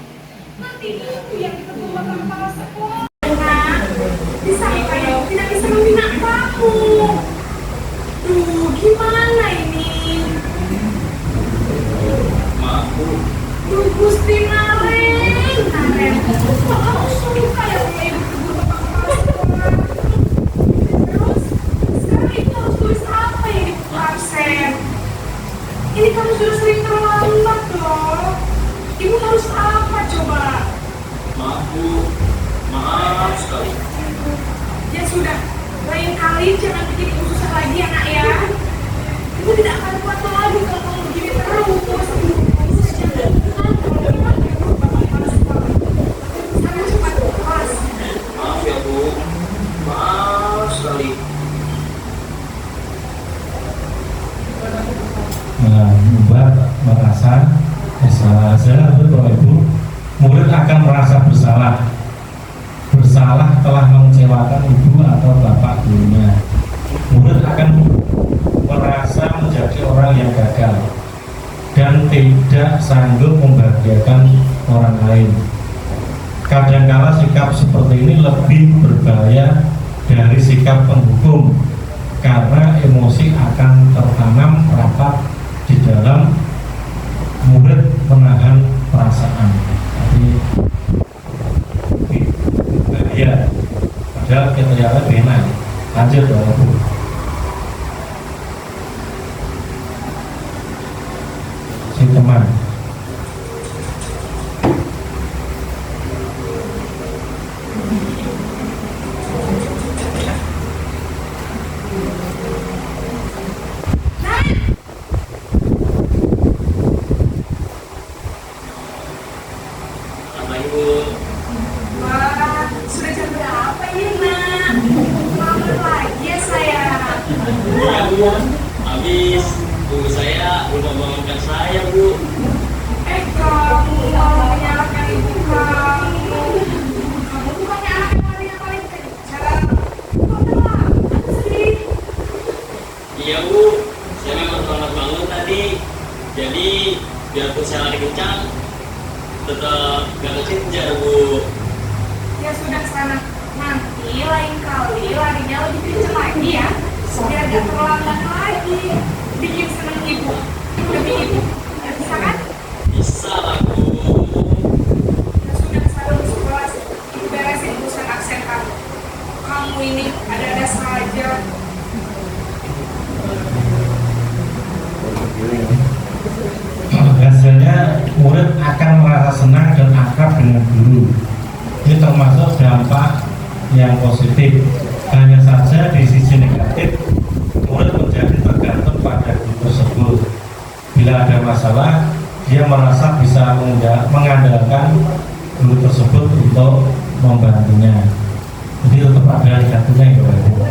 [SPEAKER 6] nanti ibu yang ditegur sama kepala sekolah. Nah, disangka ya tidak bisa membina kamu. Duh, gimana ini?
[SPEAKER 7] Maaf Bu,
[SPEAKER 6] Duh, Gusti Naren, kok kamu suka ya punya ibu tegur bapak kepala sekolah? Terus, sekarang ibu harus tulis apa ya di buku absen? Ini kamu sudah sering terlambat loh. Ibu harus apa coba?
[SPEAKER 7] maaf Bu, maaf sekali.
[SPEAKER 6] Ya sudah, lain kali jangan bikin ibu susah lagi ya nak ya. Ibu tidak akan kuat lagi kalau kamu begini terus.
[SPEAKER 7] Maaf ya Bu, maaf sekali.
[SPEAKER 5] Membuat merasa salah betul Ibu, murid akan merasa bersalah telah mengecewakan ibu atau bapak gurunya. Murid akan merasa menjadi orang yang gagal dan tidak sanggup membahagiakan orang lain. Kadangkala sikap seperti ini lebih berbahaya dari sikap penghukum karena emosi akan tertanam rapat di dalam murid menahan perasaan. Jadi bahaya. Padahal kita yang benar. Lanjut Bapak Bu. Si teman.
[SPEAKER 7] Apa Ibu?
[SPEAKER 6] Wah, sudah jam berapa ini nak? Lambat lagi ya saya.
[SPEAKER 7] Iya Bu, habis Bu saya belum membangunkan saya Bu.
[SPEAKER 6] Kamu mau menyalahkan ibu kamu. Kamu bukannya anak yang paling kejar. Kok terlambat sih?
[SPEAKER 7] Iya Bu, saya memang terlambat bangun tadi. Jadi biarpun saya lari kencang tetap gak kekejar Bu.
[SPEAKER 6] Ya sudah sana, nanti lain kali larinya lebih kenceng lagi ya, biar gak terlambat lagi. Bikin seneng ibu, demi ibu, ya bisa kan?
[SPEAKER 7] Bisa lah Bu.
[SPEAKER 6] Ya sudah sana masuk kelas, ibu beresin urusan absen kamu. Kamu ini ada-ada saja.
[SPEAKER 5] Hasilnya murid akan merasa senang dan akrab dengan guru. Ini termasuk dampak yang positif. Hanya saja di sisi negatif, murid menjadi tergantung pada guru tersebut. Bila ada masalah, dia merasa bisa mengandalkan guru tersebut untuk membantunya. Jadi tetap ada jatuhnya ya Pak Ibu.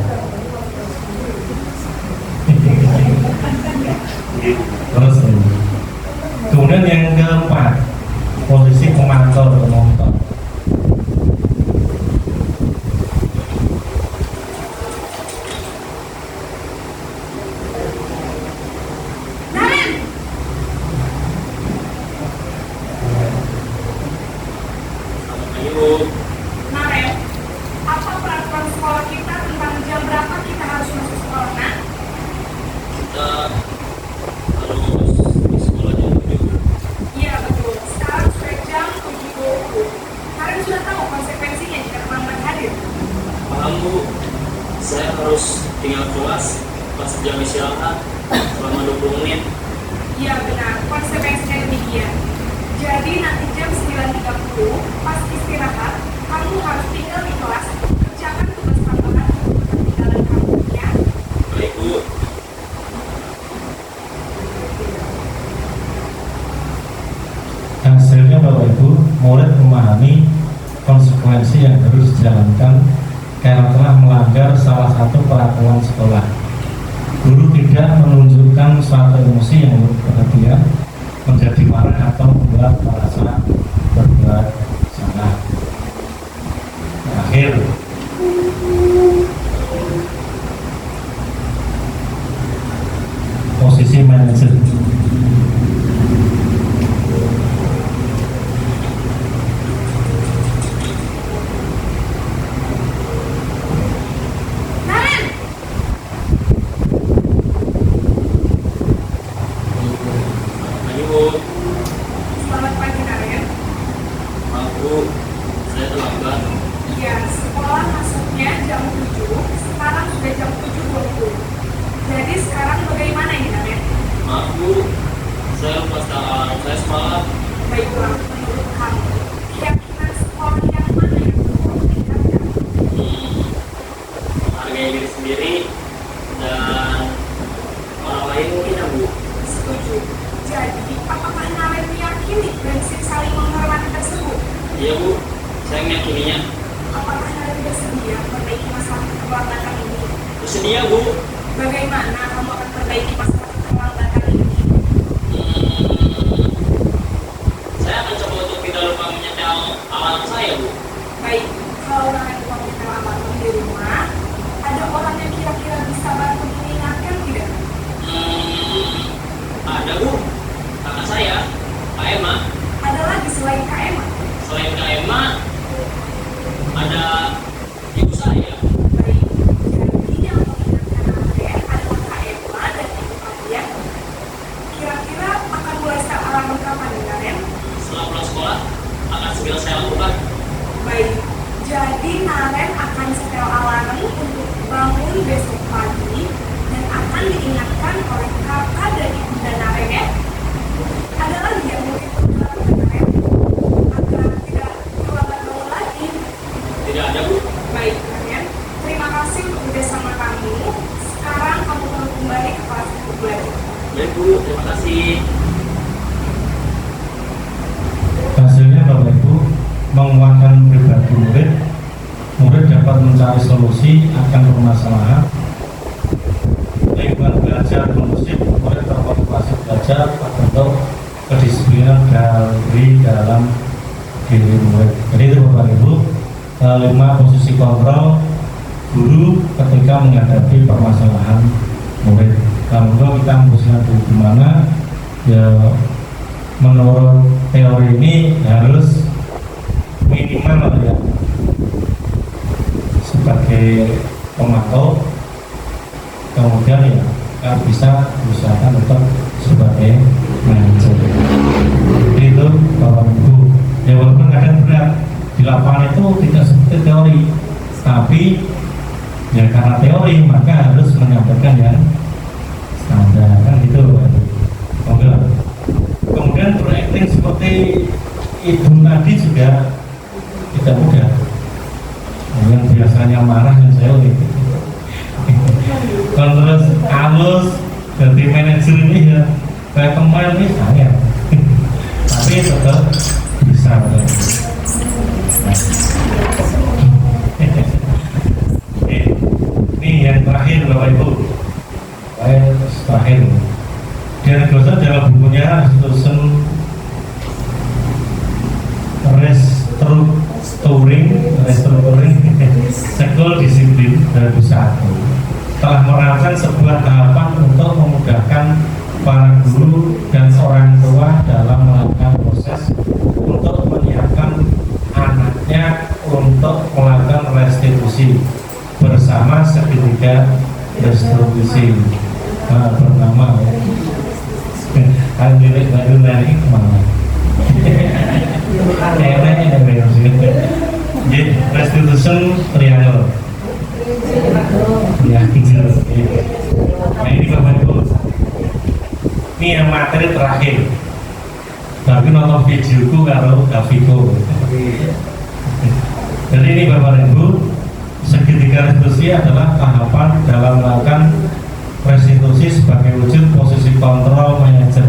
[SPEAKER 5] Terus kemudian yang keempat, posisi pemantau atau monitor.
[SPEAKER 6] Naren!
[SPEAKER 7] Ayo,
[SPEAKER 6] Naren, apa peraturan sekolah kita tentang jam berapa kita harus masuk sekolah, nak?
[SPEAKER 7] kita harus di sekolah jam 7.
[SPEAKER 6] Iya betul, sekarang sudah jam 7.20. Kalian sudah tahu konsekuensinya jika terlambat hadir.
[SPEAKER 7] Paham Bu, saya harus tinggal kelas pas jam istirahat selama 20 menit.
[SPEAKER 6] Iya benar, konsekuensinya demikian. Jadi nanti jam 9.30 pas istirahat, kamu harus tinggal di kelas, kerjakan tugas tambahan untuk ketinggalan kamu, ya.
[SPEAKER 7] Baik Bu.
[SPEAKER 5] Hasilnya Bapak Ibu, murid memahami konsekuensi yang harus dijalankan karena telah melanggar salah satu peraturan sekolah. Guru tidak menunjukkan suatu emosi yang berlebihan, menjadi marah atau membuat merasa berbuat salah. Terakhir, posisi manajer.
[SPEAKER 6] Naren!
[SPEAKER 7] Ayo Bu.
[SPEAKER 6] Selamat pagi, Naren.
[SPEAKER 7] Maaf Bu, saya terlambat.
[SPEAKER 6] Ya, sekolah masuknya jam 7, sekarang sudah jam 7.20. Jadi sekarang bagaimana ini, Naren?
[SPEAKER 7] Maaf Bu, saya lupa sekarang. Saya semalam.
[SPEAKER 6] Baiklah, menurut kamu, keyakinan sekolah yang mana yang perlu ditingkatkan?
[SPEAKER 7] Menghargai diri sendiri dan orang lain mungkin ya Bu.
[SPEAKER 6] Setuju. Jadi, apakah Naren meyakini prinsip saling menghormati tersebut?
[SPEAKER 7] Iya Bu, saya meyakininya.
[SPEAKER 6] Apakah Naren bersedia memperbaiki masalah keterlambatan ini?
[SPEAKER 7] Bersedia Bu.
[SPEAKER 6] Bagaimana kamu akan perbaiki masalah keterlambatan ini?
[SPEAKER 7] Saya akan coba untuk tidak lupa menyetel alarm saya Bu.
[SPEAKER 6] Baik, kalau Naren lupa menyetel alarm di rumah, ada orang yang kira-kira bisa bantu mengingatkan tidak?
[SPEAKER 7] Ada Bu, kakak saya, Kak Emma.
[SPEAKER 6] Ada lagi selain Kak Emma?
[SPEAKER 7] Selain Kak Emma, ada ibu saya.
[SPEAKER 6] Baik, jadi yang mengingatkan Naren adalah Kak Emma dan ibu kalian. Kira-kira akan mulai setel alarm kapan, Naren?
[SPEAKER 7] Setelah pulang sekolah, akan segera saya lakukan.
[SPEAKER 6] Baik, jadi Naren akan setel alarm untuk bangun besok pagi dan akan diingatkan oleh kakak dan ibunda Naren ya. Ada lagi yang mungkin perlu dilakukan Naren agar tidak terlambat bangun lagi.
[SPEAKER 7] Tidak ada Bu.
[SPEAKER 6] Baik Naren, terima kasih untuk kerjasama kamu. Sekarang kamu perlu kembali ke kelas untuk belajar.
[SPEAKER 7] Baik Bu, terima kasih.
[SPEAKER 5] Hasilnya Bapak Ibu, menguatkan pribadi murid, murid dapat mencari solusi akan permasalahan. Lingkungan belajar kondusif, murid termotivasi belajar terbentuk kedisiplinan dari dalam diri murid. Jadi itu Bapak Ibu, 5 posisi kontrol guru ketika menghadapi permasalahan murid. Kalau kita memposisikan diri di mana, ya menurut teori ini harus minimal ya sebagai pemantau, kemudian ya kan bisa usahakan tetap sebagai manajer. Itu Bapak Ibu, ya walaupun kadang berat di lapangan itu tidak seperti teori, tapi ya karena teori maka harus menyampaikan yang standar kan gitu Bapak Ibu. Enggak. Kemudian berakting seperti ibu tadi juga tidak mudah. Yang biasanya marah yang saya lihat. Kalau terus halus jadi manajer ini ya kayak teman ini saya. Tapi tetap bisa. Ini yang terakhir Bapak Ibu. Terakhir. Dan dosa dalam bukunya Restitution Restructuring Sekolah Disiplin 2001 telah merancang sebuah tahapan untuk memudahkan para guru dan orang tua dalam melakukan proses untuk menyiapkan anaknya untuk melakukan restitusi bersama segitiga restitusi bernama milik baru dari kemana? Restitution triangle. Ya, nah ini Bapak Ibu. Ini yang materi terakhir. Tapi nonton videoku kalau Daviko. Jadi ini Bapak Ibu, segitiga restitusi adalah tahapan dalam melakukan restitusi sebagai wujud posisi kontrol manajer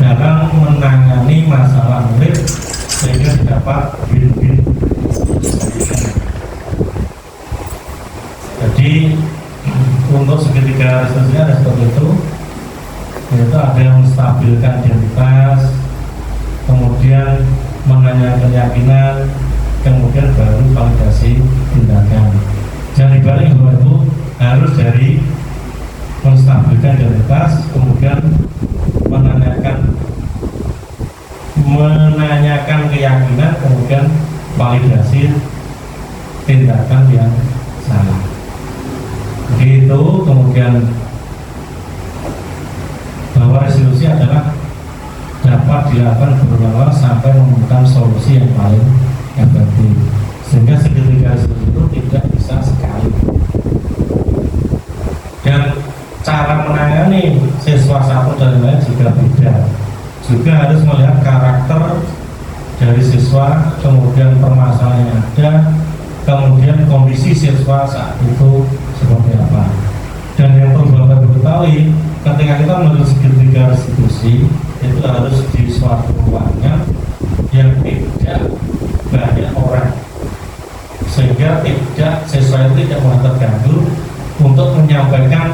[SPEAKER 5] dalam menangani masalah murid sehingga dapat win-win. Jadi untuk segitiga restitusi ada seperti itu, yaitu ada yang menstabilkan identitas, kemudian menanyakan keyakinan, kemudian baru validasi tindakan. Jangan dibalik Bapak Ibu, harus dari menstabilkan identitas, kemudian menanyakan keyakinan, kemudian validasi tindakan yang salah. Begitu, kemudian bahwa restitusi adalah dapat dilakukan berulang-ulang sampai menemukan solusi yang paling efektif, sehingga segitiga restitusi itu tidak bisa sekali. Dan cara menangani siswa satu dan lain juga beda. Juga harus melihat karakter dari siswa, kemudian permasalahan yang ada, kemudian kondisi siswa saat itu seperti apa. Dan yang perlu Bapak Ibu ketahui, ketika kita menuju segitiga restitusi itu harus di suatu ruangan yang tidak banyak orang, sehingga tidak siswa itu tidak merasa terganggu untuk menyampaikan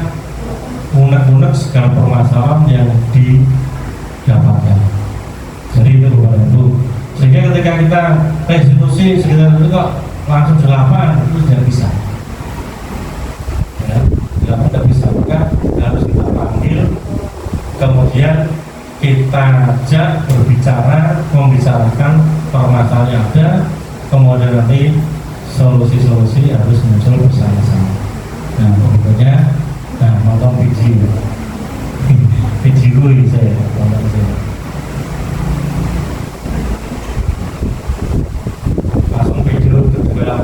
[SPEAKER 5] unek-unek segala permasalahan yang didapatkan. Jadi itu Bapak Ibu. Sehingga ketika kita restitusi sekitar itu kok langsung di lapangan itu tidak bisa. Ya, tidak bisa, maka harus kita panggil, kemudian kita ajak berbicara, membicarakan permasalahan yang ada, kemudian nanti solusi-solusi harus muncul bersama-sama. Nah, berikutnya, nonton video ini saya nonton saya. Langsung video kedua.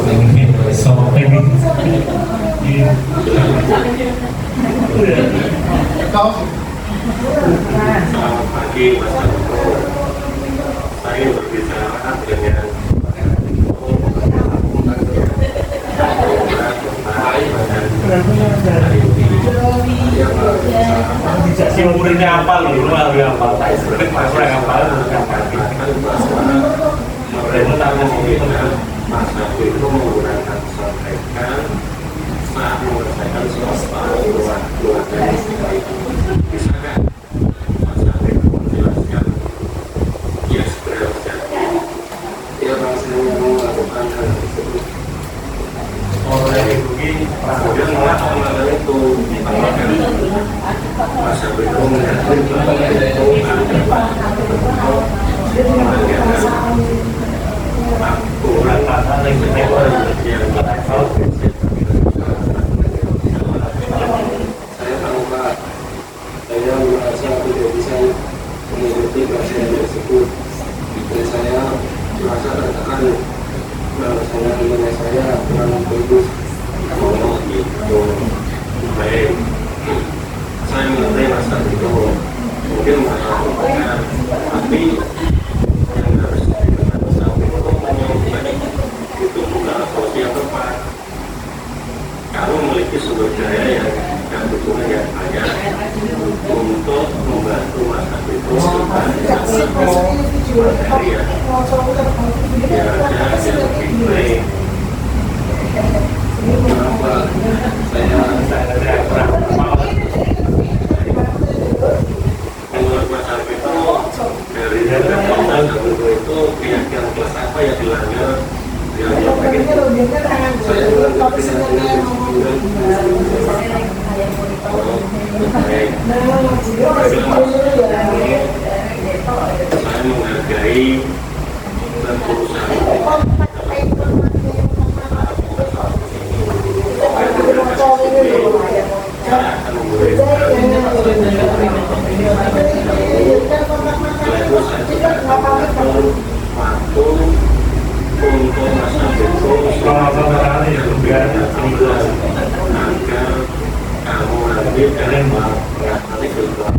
[SPEAKER 5] Ini sorting ini.
[SPEAKER 8] Selamat pagi Mas Joko. Saya berbicara dengan
[SPEAKER 5] muridnya apa loh, lu harus apa? Masuk yang apa?
[SPEAKER 8] Mas Joko itu menggunakan sampaikan saat menyelesaikan swasta luar dari itu. Bisakah Mas Joko menjelaskan? Ya, sebenarnya. Ya, Mas Joko melakukan hal tersebut. Saya tahu Pak, saya merasa tidak bisa mengikuti kajian tersebut. Dan saya merasa tertekan bahwasanya nilai saya kurang bagus. Oh gitu. Baik. Saya mengerti masa itu mungkin masalah tapi yang harus diberikan masalah itu bukan solusi yang tepat. Kamu memiliki sumber daya yang dukungan yang banyak untuk membantu masyarakat itu supaya materi ya biar ada yang lebih baik. Kenapa saya menurut masyarakat itu dari masyarakat itu keyakinan kelas apa yang dilanggar yang pengen saya menganggap keyakinan saya menghargai dan berusaha saya akan waktu untuk masa itu agar kamu nanti dalam mengatasi kehidupan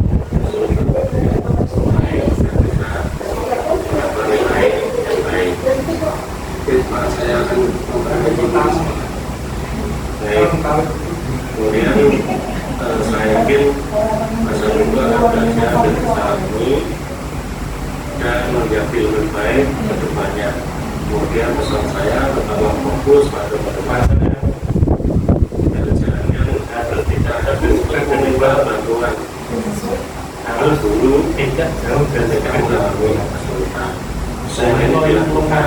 [SPEAKER 8] saya akan memperbaiki baik. Kemudian saya yakin masa itu akan belajar dari saat ini dan menjadi lebih baik ke depannya. Kemudian pesan saya tetaplah fokus pada perkembangannya dan jangan tidak ada menerima bantuan. Harus dulu tidak jauh dari kamu mengalami kesulitan. Saya ini dilakukan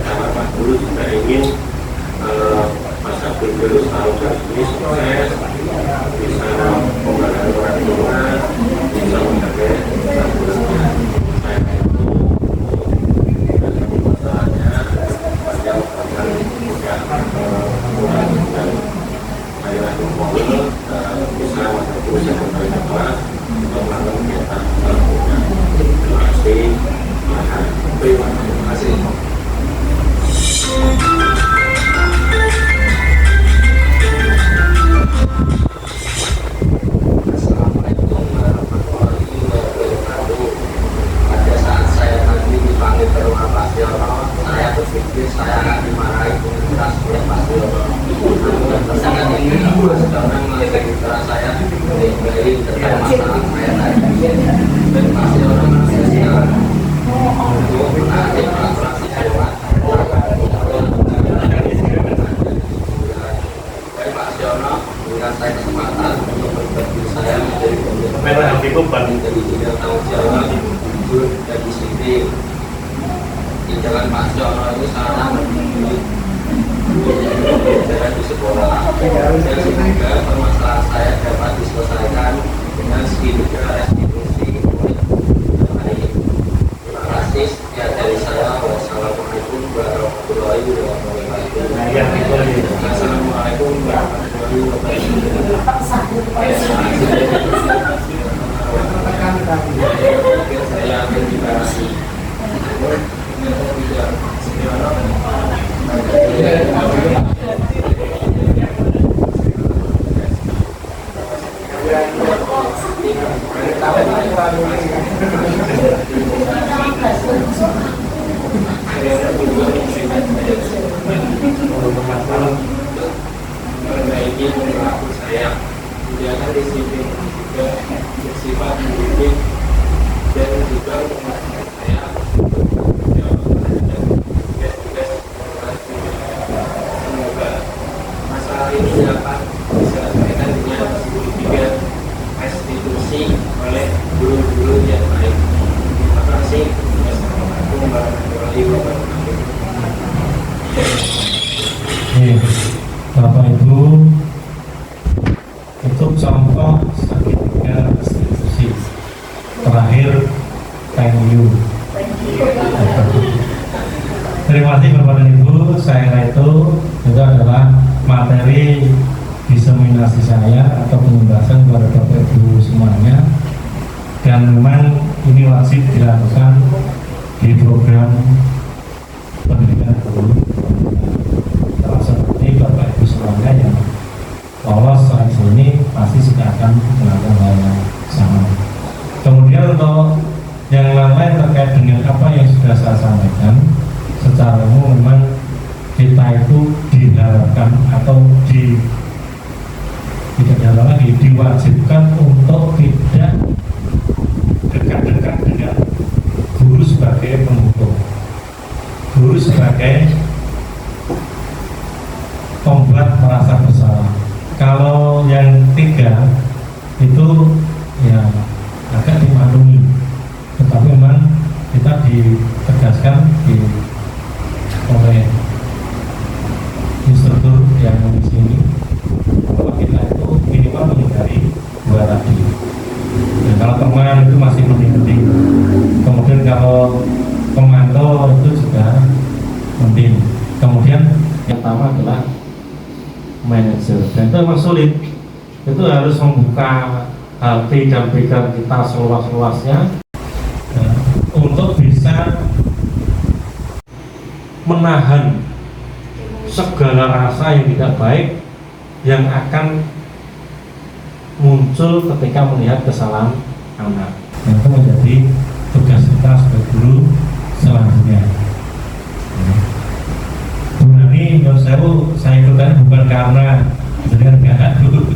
[SPEAKER 8] karena Pak Guru juga ingin masa berterus tahun ini sukses, bisa membantu orang tua, bisa menjaga tabungannya. Saya itu masalahnya yang akan mudah-mudahan saya mohon bisa membantu saya bekerja keras untuk melakukan kegiatan selanjutnya. Terima kasih. Terima kasih. Assalamualaikum warahmatullahi wabarakatuh. Pada saat saya nanti dipanggil ke rumah Pak Siono, saya berpikir saya akan dimarahi dengan keras oleh Pak Siono. Namun pasangan ini Pak Siono mengajari keras saya baik-baik tentang masalah saya tadi. Dan Pak Siono mengajarkan untuk menarik peraturan siswa. Baik Pak Siono, berikan saya kesempatan untuk berbagi saya menjadi pemimpin dari bidang tanggung jawab jujur dan disiplin. Di jalan Pak Siono ini sangat mendidik pelajaran di sekolah dan semoga permasalahan saya dapat diselesaikan dengan segitiga restitusi baik. Terima kasih. Ya dari saya, wassalamualaikum warahmatullahi wabarakatuh. Assalamualaikum warahmatullahi wabarakatuh. Saya akan dibahasi. Perbaiki perilaku saya, menjaga disiplin juga bersifat mendidik dan juga memastikan saya semoga masalah ini dapat diselesaikan dengan segitiga restitusi oleh guru-guru yang baik. Terima kasih. Wassalamualaikum warahmatullahi wabarakatuh.
[SPEAKER 5] Bapak Ibu, itu contoh segitiga restitusi. Terakhir, thank you. Terima kasih Bapak dan Ibu. wajib dilakukan di program pendidikan guru. Seperti Bapak Ibu semuanya yang lolos seleksi ini pasti sudah akan melakukan hal yang sama. Kemudian untuk yang lain terkait dengan apa yang sudah saya sampaikan, secara umum memang kita itu diharapkan atau tidak diharapkan lagi, diwajibkan untuk tidak dekat-dekat dengan guru sebagai penghukum, guru sebagai pembuat merasa bersalah. Kalau yang tiga itu ya agak dimaklumi, tetapi memang kita ditegaskan oleh instruktur yang di sini bahwa kita itu minimal menghindari dua tadi. Nah, kalau teman itu masih penting-penting. Kemudian kalau komando itu juga penting. Kemudian yang pertama adalah manajer, dan itu memang sulit. Itu harus membuka hati dan pikiran kita seluas-luasnya untuk bisa menahan segala rasa yang tidak baik yang akan muncul ketika melihat kesalahan anak. Dan itu menjadi tugas kita sebagai guru selanjutnya. Ini menurut saya ikutan bukan karena dengan gak dulu,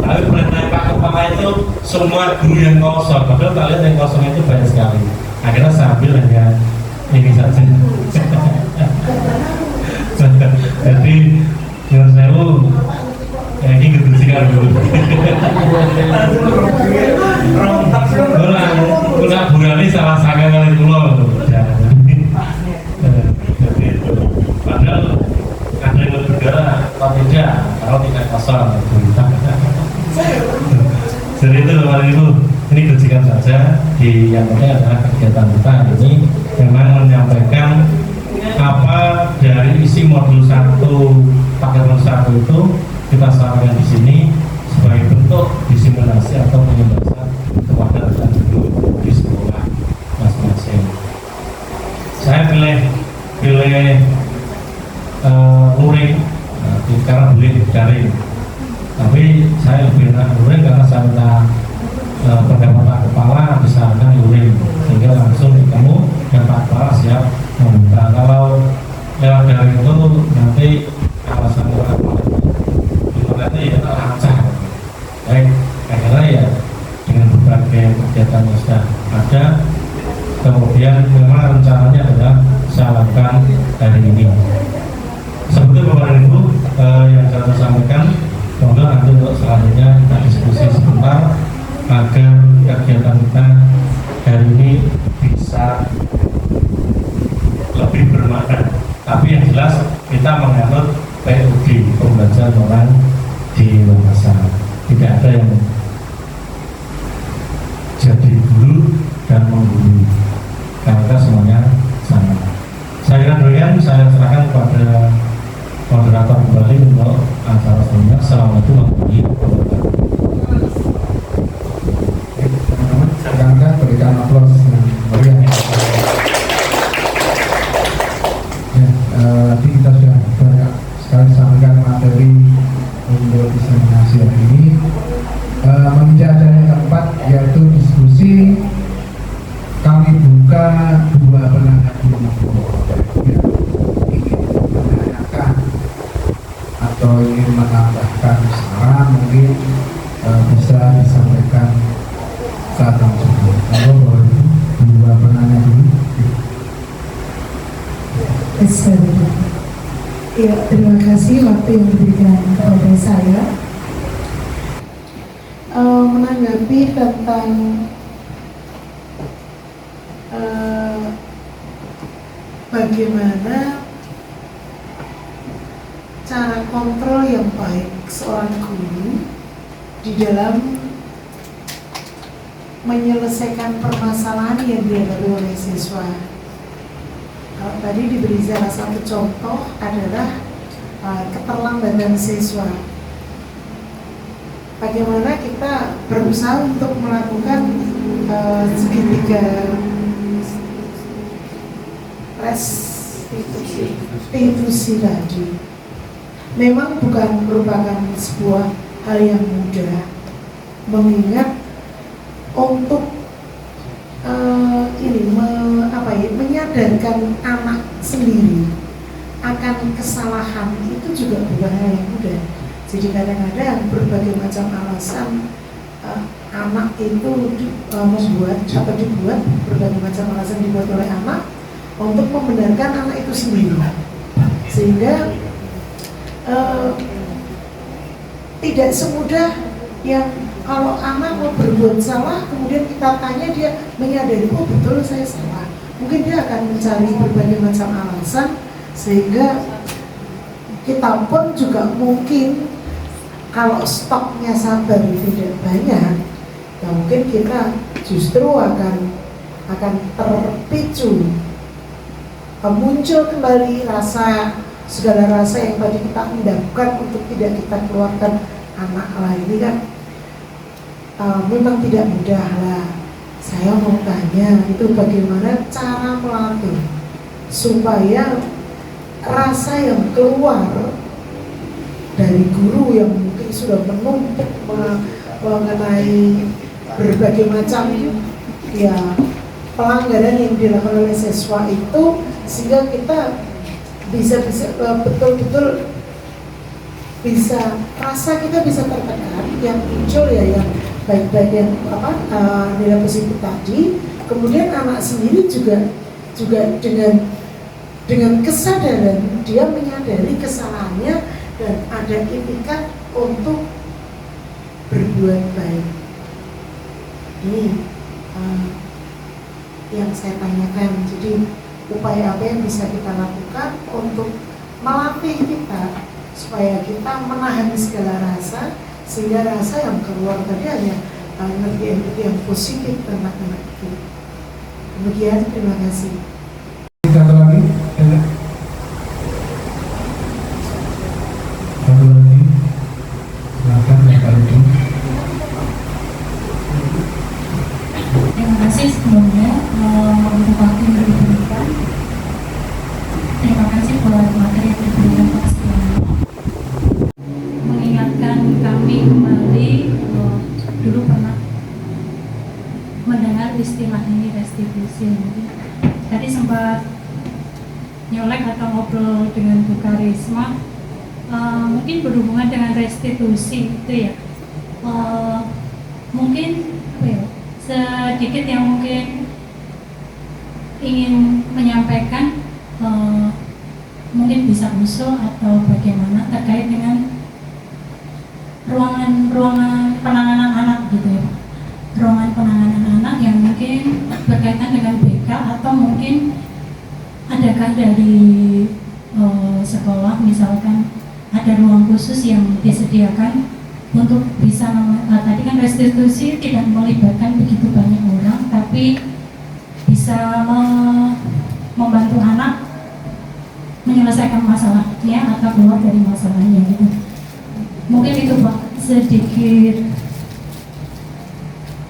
[SPEAKER 5] tapi perintah Pak Kepala itu semua guru yang kosong, padahal kalian yang kosong itu banyak sekali. Akhirnya saya ambil hanya ini saja. Jadi menurut saya ya ini gitu sih kan dulu. Kalau bulan ini salah sangka kali pulau. Padahal ada yang bergerak atau tidak, kalau tidak kosong. Jadi itu Bapak Ibu, ini kejikan saja. Di yang penting adalah kegiatan kita hari ini memang menyampaikan apa dari isi modul 1 paket 1 itu kita sampaikan di sini sebagai bentuk diseminasi atau penyebaran kepada rekan guru di sekolah masing-masing. Saya pilih luring karena boleh daring, tapi saya lebih enak luring karena saya minta pendapat Pak Kepala misalkan luring, sehingga langsung ketemu dan Pak Kepala siap membuka. Kalau lewat daring itu nanti alasan Pak Kepala itu nanti ya lancar. Baik, akhirnya ya dengan berbagai kegiatan yang sudah ada, kemudian memang rencananya adalah saya lakukan hari ini. Seperti Bapak Ibu yang saya sampaikan, semoga nanti untuk selanjutnya kita diskusi sebentar agar kegiatan kita hari ini bisa lebih bermakna. Tapi yang jelas kita menganut PUD, pembelajaran orang dewasa. Tidak ada yang jadi guru dan mengguru, karena semuanya sama. Saya kira demikian, saya serahkan kepada moderator kembali untuk acara selanjutnya. Assalamualaikum warahmatullahi wabarakatuh.
[SPEAKER 3] Teman-teman, berikan aplaus yang meriah. Tadi kita sudah banyak sekali sampaikan materi untuk diseminasi hari ini. Menginjak adanya tempat yaitu diskusi, kami buka dua penanganan yang ingin menanyakan atau ingin menambahkan saran mungkin bisa disampaikan saat langsung. Kalau dua penanya dulu.
[SPEAKER 9] Ya, terima kasih waktu yang diberikan kepada saya. Menanggapi tentang bagaimana cara kontrol yang baik seorang guru di dalam menyelesaikan permasalahan yang dihadapi oleh siswa. Kalau tadi diberi salah satu contoh adalah keterlambatan siswa. bagaimana kita berusaha untuk melakukan segitiga restitusi tadi. Memang bukan merupakan sebuah hal yang mudah, mengingat untuk menyadarkan anak sendiri akan kesalahan itu juga bukan hal yang mudah. Jadi kadang-kadang berbagai macam alasan anak itu membuat atau dibuat, berbagai macam alasan dibuat oleh anak untuk membenarkan anak itu sendiri, sehingga tidak semudah yang kalau anak mau berbuat salah kemudian kita tanya dia menyadari, oh betul saya salah, mungkin dia akan mencari berbagai macam alasan, sehingga kita pun juga mungkin kalau stoknya sabar tidak banyak, ya mungkin kita justru akan terpicu, muncul kembali segala rasa yang tadi kita endapkan untuk tidak kita keluarkan anak lain. Ini kan memang tidak mudah lah. Saya mau tanya, itu bagaimana cara melatih supaya rasa yang keluar dari guru yang mungkin sudah menumpuk mengenai berbagai macam ya pelanggaran yang dilakukan oleh siswa itu, sehingga kita bisa betul-betul bisa rasa kita bisa tertekan, yang muncul ya yang baik-baik yang nilai positif tadi. Kemudian anak sendiri juga dengan kesadaran dia menyadari kesalahannya dan ada itikat untuk berbuat baik. Ini yang saya tanyakan. Jadi upaya apa yang bisa kita lakukan untuk melatih kita supaya kita menahan segala rasa, sehingga rasa yang keluar tadi hanya energi-energi yang positif tentang anak itu. Demikian, terima kasih.
[SPEAKER 3] Satu lagi, silakan Bapak Ibu.
[SPEAKER 10] Terima kasih sebelumnya untuk waktu yang diberikan. Terima kasih buat materi yang diberikan Pak Setiano. Mengingatkan kami kembali dulu pernah mendengar istilah ini restitusi. Tadi sempat nyolek atau ngobrol dengan Bu Karisma, mungkin berhubungan dengan restitusi itu ya. Mungkin apa ya? Sedikit yang mungkin ingin menyampaikan, mungkin bisa usul atau bagaimana terkait dengan ruangan penanganan anak gitu ya, ruangan penanganan anak yang mungkin berkaitan dengan BK, atau mungkin adakah dari sekolah misalkan ada ruang khusus yang disediakan untuk bisa tadi kan restitusi tidak melibatkan begitu banyak orang, tapi bisa membantu anak menyelesaikan masalahnya atau keluar dari masalahnya gitu. Mungkin itu Pak sedikit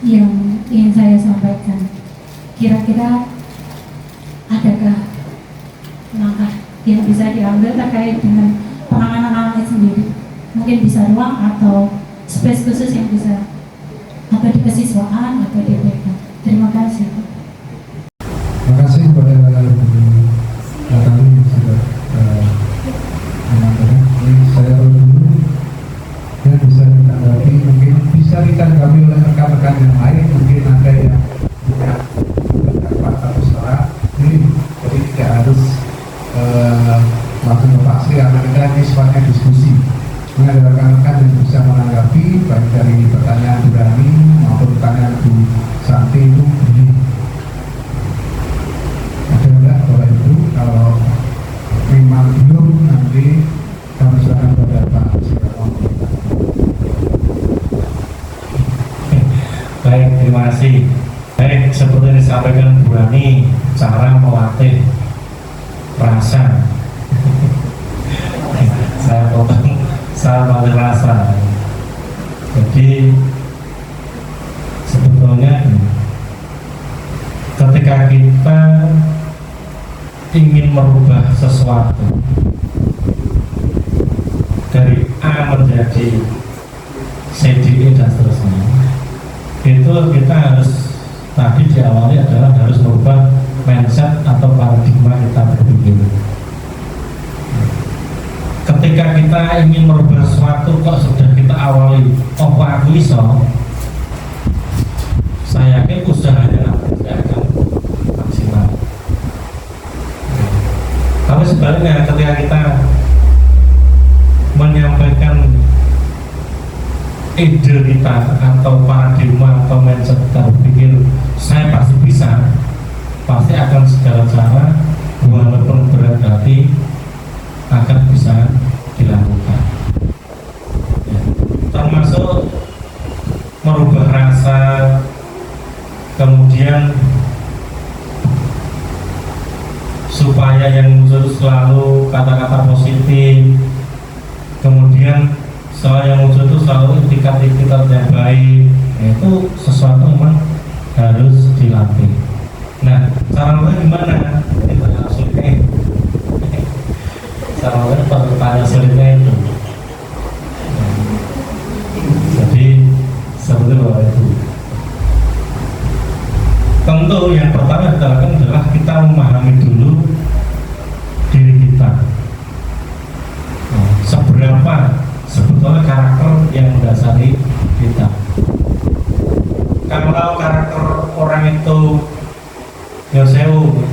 [SPEAKER 10] yang ingin saya sampaikan. Kira-kira adakah langkah yang bisa diambil terkait dengan penanganan anak sendiri? Mungkin bisa ruang atau space khusus yang bisa, atau di kesiswaan atau di BK. Terima kasih.
[SPEAKER 3] Terima kasih kepada Natali yang sudah menyampaikan. Ini saya dulu dan bisa ditanggapi, mungkin bisa ditanggapi oleh rekan-rekan yang lain, mungkin ada yang punya pendapat atau salah. Jadi tidak harus langsung berpaksi, karena kita ini sifatnya diskusi. Ini ada rekan-rekan yang bisa menanggapi baik dari pertanyaan Bu Rani maupun pertanyaan Bu Santi itu ini. Ada enggak Bapak Ibu? Kalau memang belum, nanti kami serahkan pada Pak Setiano.
[SPEAKER 5] Baik, terima kasih. Baik, seperti yang disampaikan Bu Rani, cara melatih rasa. Saya melatih rasa. Jadi ingin merubah sesuatu dari A menjadi C, D, E dan seterusnya, itu kita harus tadi diawali adalah harus merubah mindset atau paradigma kita berpikir. Ketika kita ingin merubah sesuatu kok sudah kita awali aku iso, saya yakin usahanya nanti tidak akan maksimal. Tapi sebaliknya ketika kita menyampaikan ide kita atau paradigma atau mindset kita berpikir saya pasti bisa, pasti akan segala cara walaupun berat hati akan bisa dilakukan ya. Termasuk merubah rasa, kemudian supaya yang muncul selalu kata-kata positif, kemudian soal yang muncul itu selalu etikat-etikat yang baik, itu sesuatu memang harus dilatih. Nah, caranya gimana? Kita sulit. Caranya pertanyaan sulitnya itu. Jadi seperti Bapak Ibu. Tentu yang pertama yang kita lakukan adalah kita memahami dulu diri kita. Seberapa sebetulnya karakter yang mendasari kita. Kalau karakter orang itu Yosewu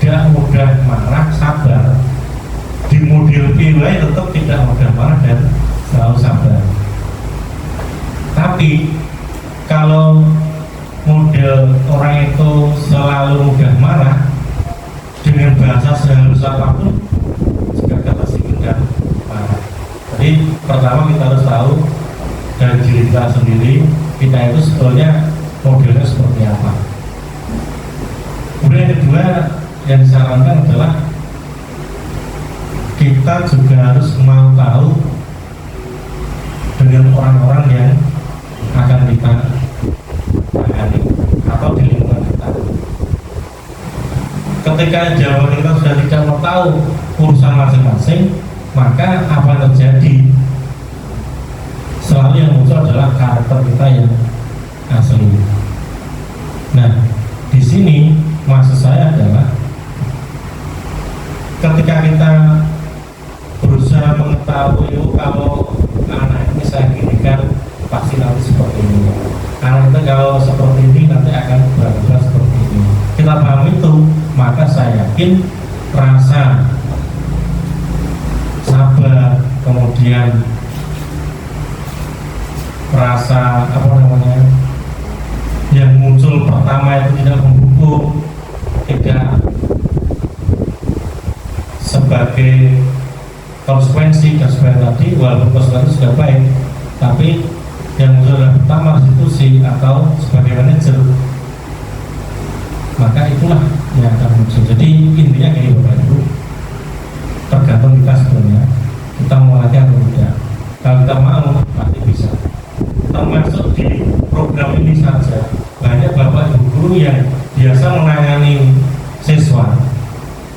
[SPEAKER 5] tidak mudah marah, sabar, di model pilih tetap tidak mudah marah dan selalu sabar. Tapi kalau model orang itu selalu mudah marah dengan bahasa sehalus apapun juga kata singgung dan marah. Jadi pertama kita harus tahu dari diri kita sendiri, kita itu sebetulnya modelnya seperti apa. Kemudian yang kedua yang disarankan adalah kita juga harus mau tahu dengan orang-orang yang akan kita tangani atau di lingkungan kita. Ketika jawaban kita sudah tidak mau tahu urusan masing-masing, maka apa yang terjadi? Selalu yang muncul adalah karakter kita yang asli. Nah, di sini maksud saya adalah ketika kita berusaha mengetahui kalau anak ini saya ginikan pasti nanti seperti ini, anak kita kalau seperti ini nanti akan berubah seperti ini. Kita paham itu, maka saya yakin rasa sabar, kemudian rasa yang muncul pertama itu tidak membuku, tidak sebagai konsekuensi dan sebagainya tadi, walaupun konsekuensi sudah baik, tapi yang muncul adalah pertama institusi atau sebagai manajer, maka itulah yang akan muncul. Jadi intinya gini Bapak Ibu, tergantung kita sebenarnya kita mau latihan atau tidak. Kalau kita mau pasti bisa. Termasuk di program ini saja banyak bapak ibu guru yang biasa menangani siswa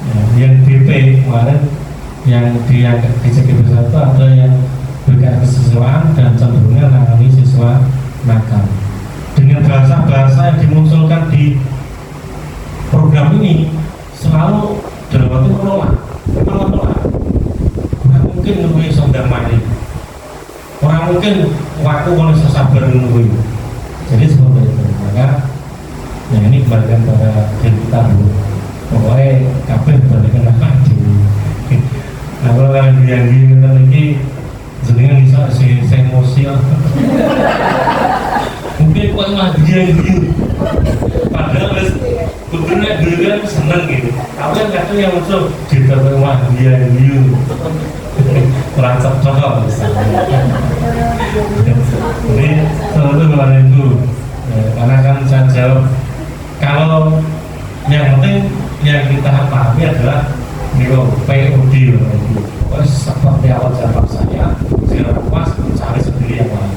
[SPEAKER 5] ya, yang BP kemarin yang di CGP 1 ada yang berikan kesiswaan dan cenderungnya menangani siswa nakal. Dengan bahasa-bahasa yang dimunculkan di program ini selalu dalam waktu menolak. Orang mungkin lebih saudara mani, orang mungkin waktu kalau sabar menunggu. Jadi seperti itu. Maka ya ini kembalikan pada diri kita dulu. Pokoknya kabeh kembalikan lagi. Nah kalau kalian yang lagi jenengan bisa emosial. Mungkin kok mah dia padahal bener dulu kan seneng gitu. Tapi yang kadang yang muncul cerita wah dia merasa cocok misalnya. Jadi itu kemarin itu karena kan saya jawab kalau yang penting yang kita pahami adalah POD seperti awal jawab saya pas cari sendiri yang lain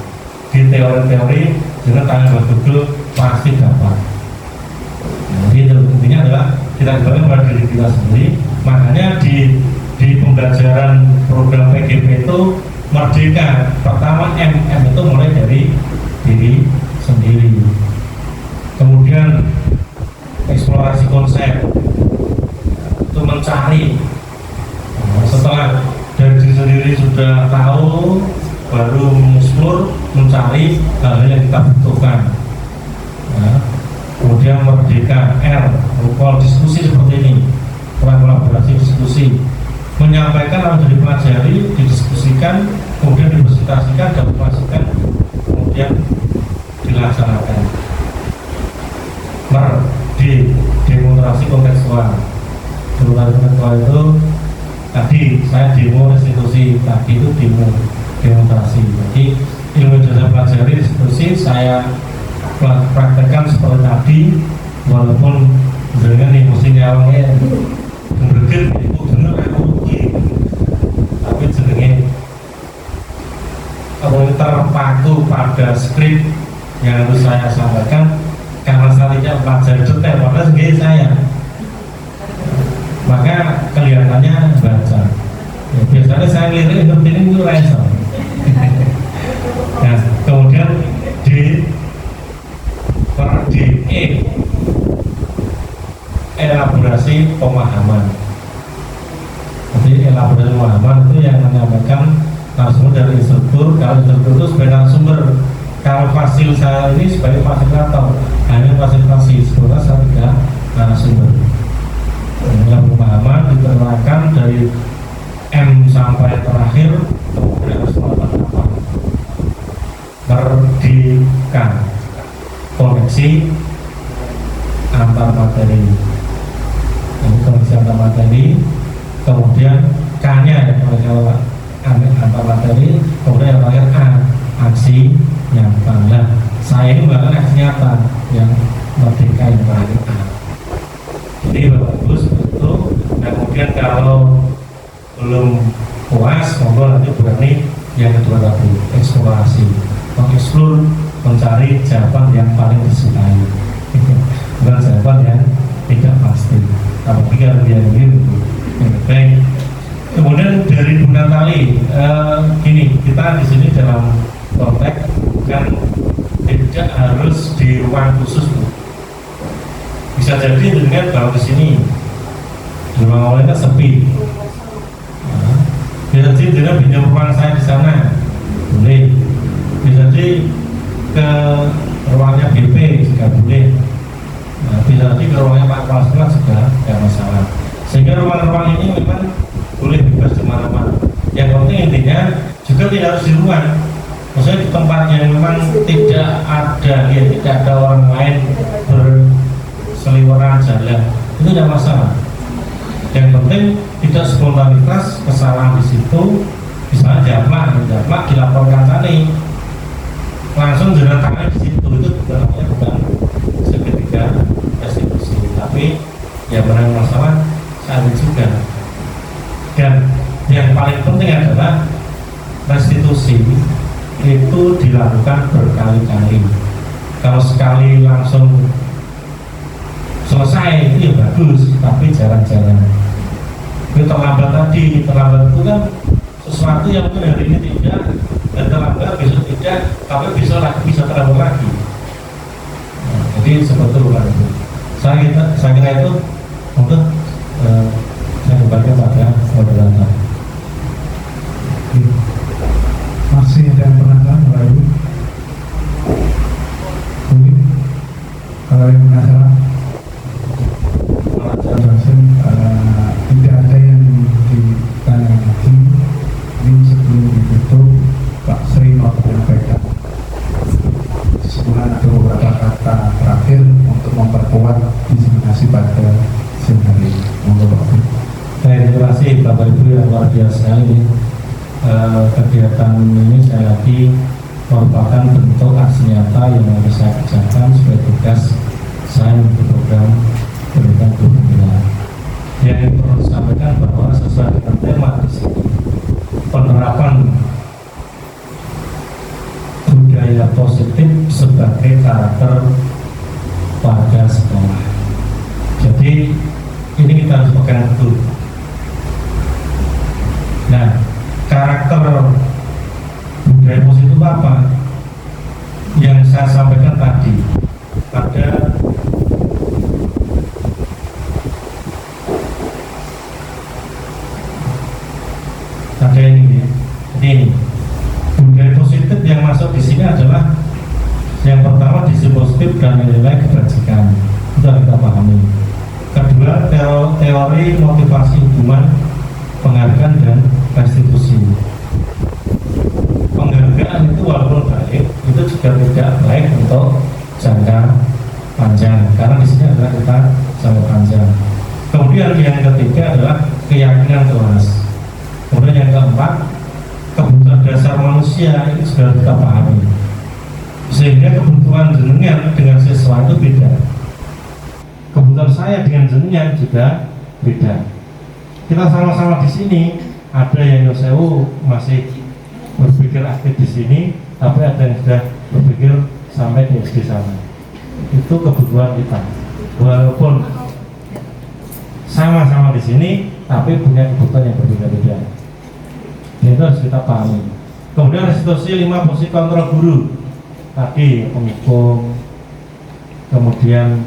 [SPEAKER 5] di teori-teori dengan tanggal betul pasti dapat Jadi itu intinya adalah kita kembali pada diri kita sendiri. Makanya di pembelajaran program PGP itu merdeka. Pertama MM itu mulai dari diri sendiri. Kemudian eksplorasi konsep itu mencari. Setelah dari diri sendiri sudah tahu, baru mengeksplor, mencari hal-hal yang kita butuhkan. Kemudian merdeka R, rukol diskusi seperti ini, kolaborasi diskusi, menyampaikan apa yang dipelajari, didiskusikan, kemudian dipresentasikan, dokumentasikan, kemudian dilaksanakan. Demonstrasi kontekstual. Demonstrasi kontekstual itu tadi saya demo restitusi, tadi itu demonstrasi. Jadi ilmu yang saya pelajari restitusi saya praktekkan seperti tadi, walaupun dengan emosi nyawangnya berged itu bener aku tapi jenenge terpaku pada skrip yang harus saya sampaikan karena saya tidak pelajari detail padahal sebagai saya, maka kelihatannya baca ya, biasanya saya lirik seperti ini itu lesson. Nah kemudian di elaborasi pemahaman. Jadi elaborasi pemahaman itu yang menyampaikan langsung dari instruktur. Kalau instruktur itu sebagai sumber, kalau fasil saya ini sebagai fasilitator, hanya fasilitasi. Sebenarnya saya tidak narasumber. Dalam pemahaman diterangkan dari M sampai terakhir, kemudian harus melakukan apa? Merdeka, koneksi antar materi. Ini koneksi antar materi, kemudian K-nya ya, antar materi, kemudian yang terakhir A, aksi nyata. Nah, saya ini bahkan aksi nyata yang merdeka yang terakhir A. Jadi bagus itu. Dan kemudian kalau belum puas, monggo nanti berani yang kedua tadi, eksplorasi, mengeksplor, mencari jawaban yang paling disukai, bukan jawaban yang tidak pasti. Kalau pikir dia gitu, baik. Kemudian dari Bu Natali, gini, kita di sini dalam konteks kan tidak harus di ruang khusus, Bu. Bisa jadi dengan kalau di sini di ruang awalnya sepi, bisa jadi dengan pinjam ruang saya di sana, boleh. Bisa jadi ke ruangnya BP juga boleh. Nah, bisa jadi ke ruangnya Pak Kepala Sekolah juga tidak masalah. Sehingga ruang-ruang ini memang boleh bebas di mana-mana. Yang penting intinya juga tidak harus di ruang. Maksudnya di tempat yang memang tidak ada, ya tidak ada orang lain berseliweran jalan, itu tidak masalah. Yang penting tidak spontanitas, kesalahan di situ, misalnya jamak dilaporkan tadi, langsung jalan tangan di situ, itu bukan seketika restitusi, tapi ya benar masalah saat itu juga. Dan yang paling penting adalah restitusi itu dilakukan berkali-kali. Kalau sekali langsung selesai itu ya bagus, tapi jarang-jarang. Itu terlambat tadi, terlambat itu kan sesuatu yang mungkin hari ini tidak, dan terlambat besok tidak, tapi bisa terlambat lagi. Nah, jadi seperti itu. Saya kira itu untuk saya kembalikan pada moderator.
[SPEAKER 3] Masih ada yang penasaran, Bapak Ibu? Mungkin kalau yang penasaran, tidak ada yang ditanya lagi. Ini sebelum ditutup, Pak Sri mau menyampaikan kesimpulan atau beberapa kata terakhir untuk memperkuat diseminasi pada siang hari ini. Monggo Pak Sri.
[SPEAKER 5] Terima kasih Bapak Ibu yang luar biasa ini. Kegiatan ini saya lagi merupakan bentuk aksi nyata yang harus saya kerjakan sebagai tugas saya untuk program pendidikan berkelanjutan. Yang perlu disampaikan bahwa sesuai dengan tema di sini, penerapan budaya positif sebagai karakter pada sekolah. ada ini. Jadi ini budaya positif yang masuk di sini adalah yang pertama disi positif dan nilai kebajikan, itu yang kita pahami. Kedua, teori motivasi hubungan, penghargaan dan restitusi. Penghargaan itu walaupun baik, itu juga tidak baik untuk jangka panjang, karena di sini adalah kita jangka panjang. Kemudian yang ketiga adalah keyakinan kelas. Kemudian yang keempat, kebutuhan dasar manusia itu sudah kita pahami, sehingga kebutuhan jenengan dengan siswa itu beda, kebutuhan saya dengan jenengan juga beda. Kita sama-sama di sini, ada yang Yosewu masih berpikir aktif di sini, tapi ada yang sudah berpikir sampai di SD sana. Itu kebutuhan kita, walaupun sama-sama di sini, tapi punya kebutuhan yang berbeda-beda. Itu harus kita pahami. Kemudian restitusi 5 fungsi kontrol guru tadi, penghukum, kemudian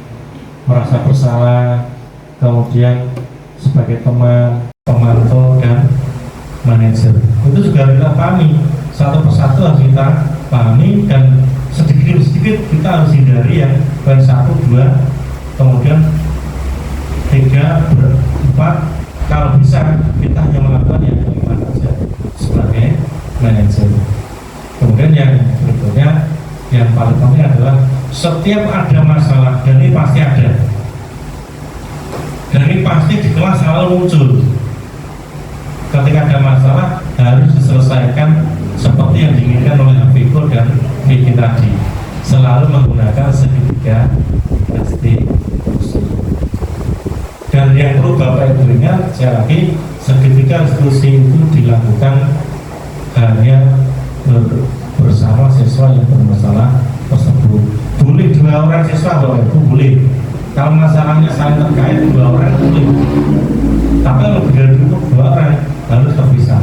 [SPEAKER 5] merasa bersalah, kemudian sebagai teman, pemantau dan manajer. Itu juga kita pahami, satu persatu harus kita pahami, dan sedikit demi sedikit kita harus hindari yang poin 1, 2, kemudian 3, 4. Kalau bisa kita hanya melakukan yang kelima saja sebagai manajer. Kemudian yang berikutnya, yang paling penting adalah setiap ada masalah, dan ini pasti ada, dan ini pasti di kelas selalu muncul. Ketika ada masalah harus diselesaikan seperti yang diinginkan oleh Hafiko dan Vicky tadi, selalu menggunakan segitiga restitusi. Dan yang perlu Bapak Ibu ingat, sekali lagi, segitiga restitusi itu dilakukan hanya bersama siswa yang bermasalah tersebut. Boleh 2 orang siswa Bapak Ibu, boleh. Kalau masalahnya saling terkait 2 orang boleh. Tapi kalau lebih dari 2 orang harus terpisah.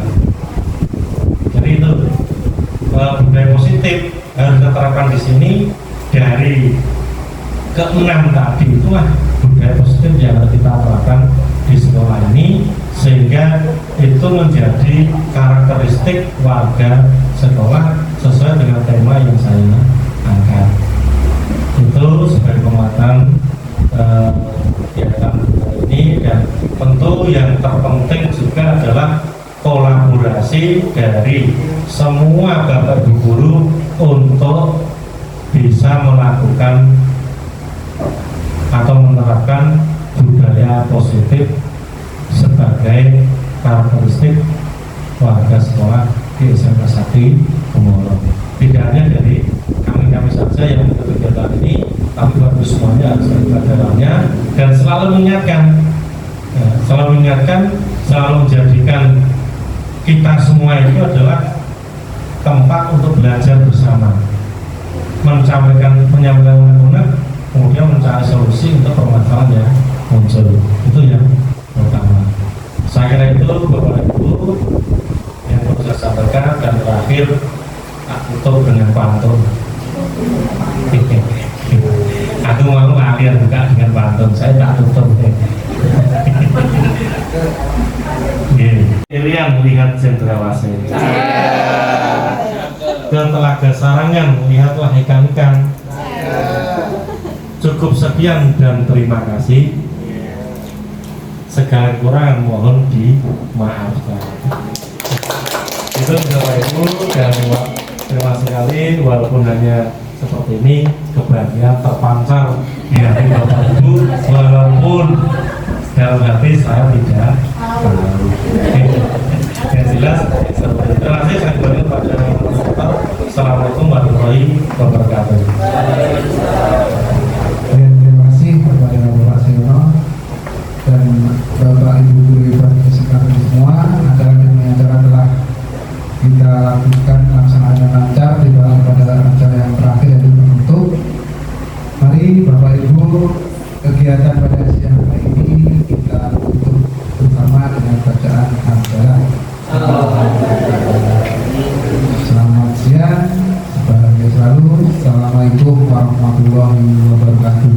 [SPEAKER 5] Jadi itu budaya positif harus diterapkan di sini. Dari ke-6 tadi itulah budaya positif yang harus kita terapkan di sekolah ini, sehingga itu menjadi karakteristik warga sekolah sesuai dengan tema yang saya angkat. Itu sebagai penguatan kegiatan ini, dan tentu yang terpenting juga adalah kolaborasi dari semua Bapak Ibu guru untuk bisa melakukan atau menerapkan budaya positif sebagai karakteristik warga sekolah di SMK Sakti Gemoro. Tidak hanya dari kami saja yang mengikuti kegiatan ini, tapi bagi semuanya harus terlibat dalamnya, dan selalu mengingatkan, selalu menjadikan kita semua itu adalah tempat untuk belajar bersama, menyampaikan unek, kemudian mencari solusi untuk permasalahan yang muncul. Itu yang pertama. Saya kira itu Bapak Ibu yang perlu saya sampaikan, dan terakhir tutup dengan pantun. Aku mau kalian buka dengan pantun, saya tak tutup. Irian melihat cendrawasih, ke Telaga Sarangan melihatlah ikan-ikan. Cukup sekian dan terima kasih. Segala kurang mohon dimaafkan. Itu Bapak Ibu, dan terima sekali, walaupun hanya seperti ini, kebahagiaan terpancar di hati Bapak Ibu, walaupun dalam hati saya tidak tahu. Yang jelas seperti itu. Terima kasih, saya kembali pada Assalamualaikum warahmatullahi wabarakatuh.
[SPEAKER 3] Terima kasih kepada Bapak Siono dan Bapak Ibu guru Universitas semua. Acara telah kita lakukan pelaksanaan lancar, tidak pada acara yang terakhir yaitu penutup. Mari Bapak Ibu, kegiatan pada siang hari ini kita tutup bersama dengan bacaan hamdalah. Selamat siang, sebahagia selalu. Assalamualaikum warahmatullahi wabarakatuh.